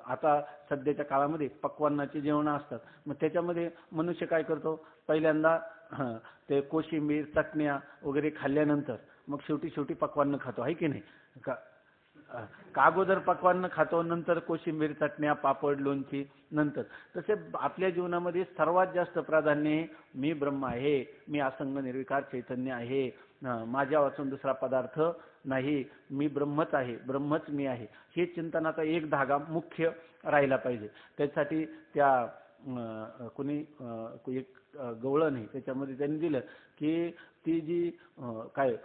आता सध्याच्या काळामध्ये पक्वान्नाची जेवण असतात, मग त्याच्यामध्ये मनुष्य काय करतो, पहिल्यांदा हां, ते कोशिंबीर चटण्या वगैरे खाल्ल्यानंतर मग शेवटी पक्वान्न खातो, आहे की नाही? का का अगोदर पक्वान्न खातो, नंतर कोशिंबीर चटण्या पापड लोणची नंतर. तसे आपल्या जीवनामध्ये सर्वात जास्त प्राधान्य आहे मी ब्रह्म आहे, मी असंग निर्विकार चैतन्य आहे, माझ्या वाचून दुसरा पदार्थ नाही, मी ब्रह्मच आहे, ब्रह्मच मी आहे, हे चिंतनाचा एक धागा मुख्य राहिला पाहिजे. त्यासाठी त्या कोणी एक गवळण आहे त्याच्यामध्ये त्यांनी दिलं की ती जी काय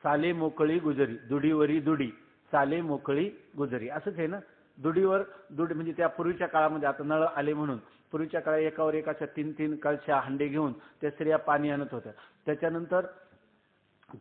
चाले मोकळी गुजरी दुडीवरी दुडी, चाले मोकळी गुजरी, असंच आहे ना. दुडीवर दुडी म्हणजे त्या पूर्वीच्या काळामध्ये, आता नळ आले म्हणून पूर्वीच्या काळात एकावर एकाच्या 3-3 कळशा हंडे घेऊन त्या स्त्रिया पाणी आणत होत्या. त्याच्यानंतर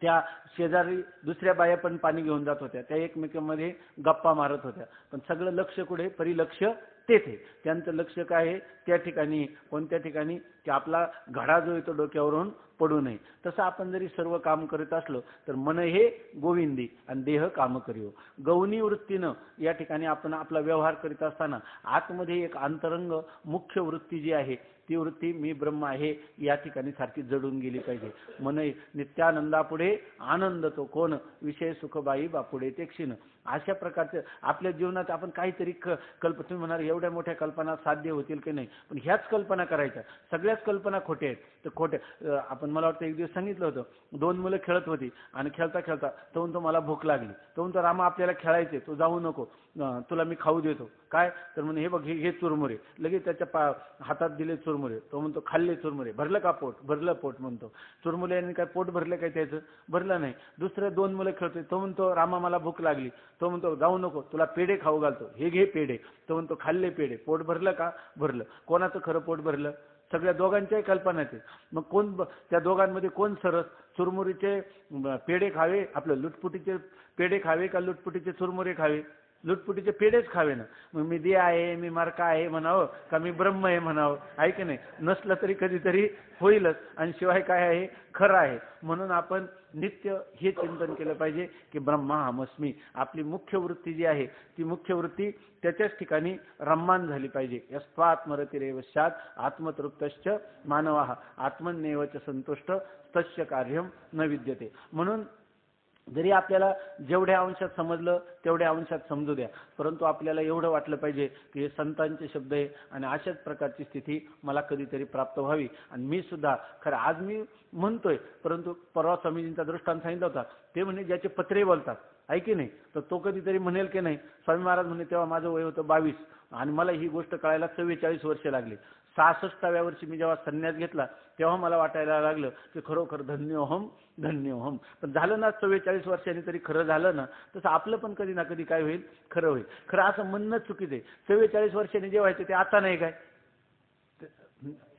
त्या शेजारी दुसऱ्या बाया पण पाणी घेऊन जात होत्या, त्या एकमेकांमध्ये गप्पा मारत होत्या. पण सगळं लक्ष कुठे? परिलक्ष तेथे. त्यांचं लक्ष काय आहे? त्या ठिकाणी. कोणत्या ठिकाणी? की आपला घडा जो येतो डोक्यावरून पडू नये. तसं आपण जरी सर्व काम करत असलो तर मन हे गोविंदी आणि देह काम करियो. गौणी वृत्तीनं या ठिकाणी आपण आपला व्यवहार करीत असताना आतमध्ये एक अंतरंग मुख्य वृत्ती जी आहे ती वृत्ती मी ब्रह्म आहे या ठिकाणी सारखी जडून गेली पाहिजे. मन नित्यानंदापुढे आनंद तो कोण, विषय सुखबाई बापुढे ते क्षीण. अशा प्रकारचं आपल्या जीवनात आपण काहीतरी तुम्ही म्हणाल एवढ्या मोठ्या कल्पना साध्य होतील की नाही, पण ह्याच कल्पना करायच्या. सगळ्याच कल्पना खोट्या आहेत. तर खोट्या आपण मला वाटतं एक दिवस सांगितलं होतं, 2 मुलं खेळत होती आणि खेळता खेळता तो म्हणतो मला भूक लागली. तो म्हणतो रामा आपल्याला खेळायचे, तू जाऊ नको, तुला मी खाऊ देतो. काय? तर म्हणे हे बघ हे चुरमुरे. लगेच त्याच्या हातात दिले चुरमुरे. तो म्हणतो खाल्ले चुरमुरे. भरलं का पोट? भरलं पोट म्हणतो. चुरमुऱ्याने काय पोट भरलं काय त्याचं? भरलं नाही. दुसरे 2 मुलं खेळतोय. तो म्हणतो रामा मला भूक लागली. तो म्हणतो जाऊ नको, तुला पेढे खाऊ घालतो, हे घे पेढे. तो म्हणतो खाल्ले पेढे. पोट भरलं का? भरलं. कोणाचं खरं पोट भरलं? सगळ्या दोघांच्याही कल्पना आहेत. मग कोण त्या दोघांमध्ये कोण सरस? चुरमुरीचे पेढे खावे, आपलं लुटपुटीचे पेढे खावे का लुटपुटीचे चुरमुरे खावे? लुटपुटीचे पेढेच खावे ना. मग मी दे आहे, मी मार्का आहे म्हणावं का मी ब्रह्म आहे म्हणावं? आहे की नाही? नसलं तरी कधीतरी होईलच. आणि शिवाय काय आहे? खरं आहे. म्हणून आपण नित्य हे चिंतन केलं पाहिजे की ब्रह्माहमस्मी. आपली मुख्य वृत्ती जी आहे ती मुख्य वृत्ती त्याच्याच ठिकाणी रम्मान झाली पाहिजे. यस्त्वात्मरतिरेव स्यात् आत्मतृप्तश्च मानवाः आत्मन्येव च संतुष्ट तस्य कार्यम न विद्यते. म्हणून जरी आपल्याला जेवढ्या अंशात समजलं तेवढ्या अंशात समजू द्या, परंतु आपल्याला एवढं वाटलं पाहिजे की हे संतांचे शब्द आहे आणि अशाच प्रकारची स्थिती मला कधीतरी प्राप्त व्हावी. आणि मी सुद्धा खरं आज मी म्हणतोय, परंतु परवा स्वामीजींचा दृष्टांत सांगितला होता, ते म्हणे ज्याचे पत्रे बोलतात, आहे की नाही, तर तो कधीतरी म्हणेल की नाही. स्वामी महाराज म्हणे तेव्हा माझं वय होतं 22 आणि मला ही गोष्ट कळायला 44 वर्ष लागली. 66व्या वर्षी मी जेव्हा संन्यास घेतला तेव्हा मला वाटायला लागलं की खरोखर धन्योहम धन्योहम. पण झालं ना 44 वर्षांनी तरी खरं झालं ना, तसं आपलं पण कधी ना कधी काय होईल? खरं होईल. खरं असं म्हणणं चुकीचं आहे. 44 वर्षांनी जे व्हायचं ते आता नाही काय?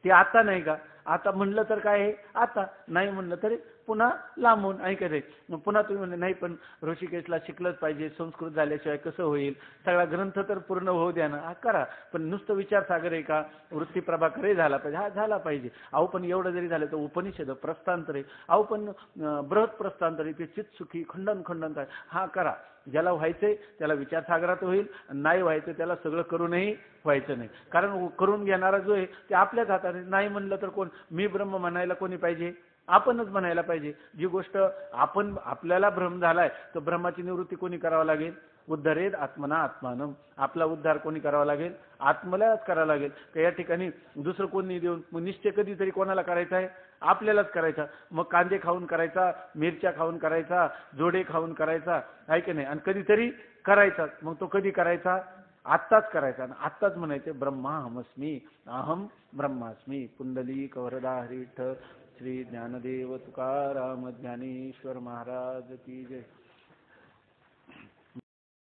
ते आता नाही का? आता म्हणलं तर काय आहे? आता नाही म्हणलं तरी पुन्हा लांबून ऐकायचं. पुन्हा तुम्ही म्हणले नाही पण ऋषिकेशला शिकलंच पाहिजे, संस्कृत झाल्याशिवाय कसं होईल? सगळा ग्रंथ तर पूर्ण होऊ द्या ना. हा करा, पण नुसतं विचारसागर आहे का? वृत्ती प्रभाकरही झाला पाहिजे. हा झाला पाहिजे. अहो पण एवढं जरी झालं तर उपनिषद प्रस्थांतर आहे. अहो पण बृहत प्रस्थांतर आहे, ते चित्सुखी खंडन खंडन आहे. हा करा. ज्याला व्हायचंय त्याला विचारसागरात होईल, नाही व्हायचं त्याला सगळं करूनही व्हायचं नाही. कारण करून घेणारा जो आहे ते आपल्याच हातात आहे. नाही म्हणलं तर कोण? मी ब्रह्म म्हणायला कोणी पाहिजे? आपणच म्हणायला पाहिजे. जी गोष्ट आपण आपल्याला भ्रम झालाय तर भ्रमाची निवृत्ती कोणी करावं लागेल? उद्धरेद आत्मना आत्मानम. आपला उद्धार कोणी करावा लागेल? आत्मलाच करावा लागेल. तर या ठिकाणी दुसरं कोणी देऊन निश्चय कधीतरी कोणाला करायचा आहे? आपल्यालाच करायचा. मग कांदे खाऊन करायचा, मिरच्या खाऊन करायचा, जोडे खाऊन करायचा, आहे की नाही? आणि कधीतरी करायचा. मग तो कधी करायचा? आत्ताच करायचा. आणि आत्ताच म्हणायचे ब्रह्माहमस्मी अहम ब्रह्मास्मी. पुंडलिक वरदा हरी विठ्ठल श्री ज्ञानदेव तुकाराम ज्ञानेश्वर महाराज की जय.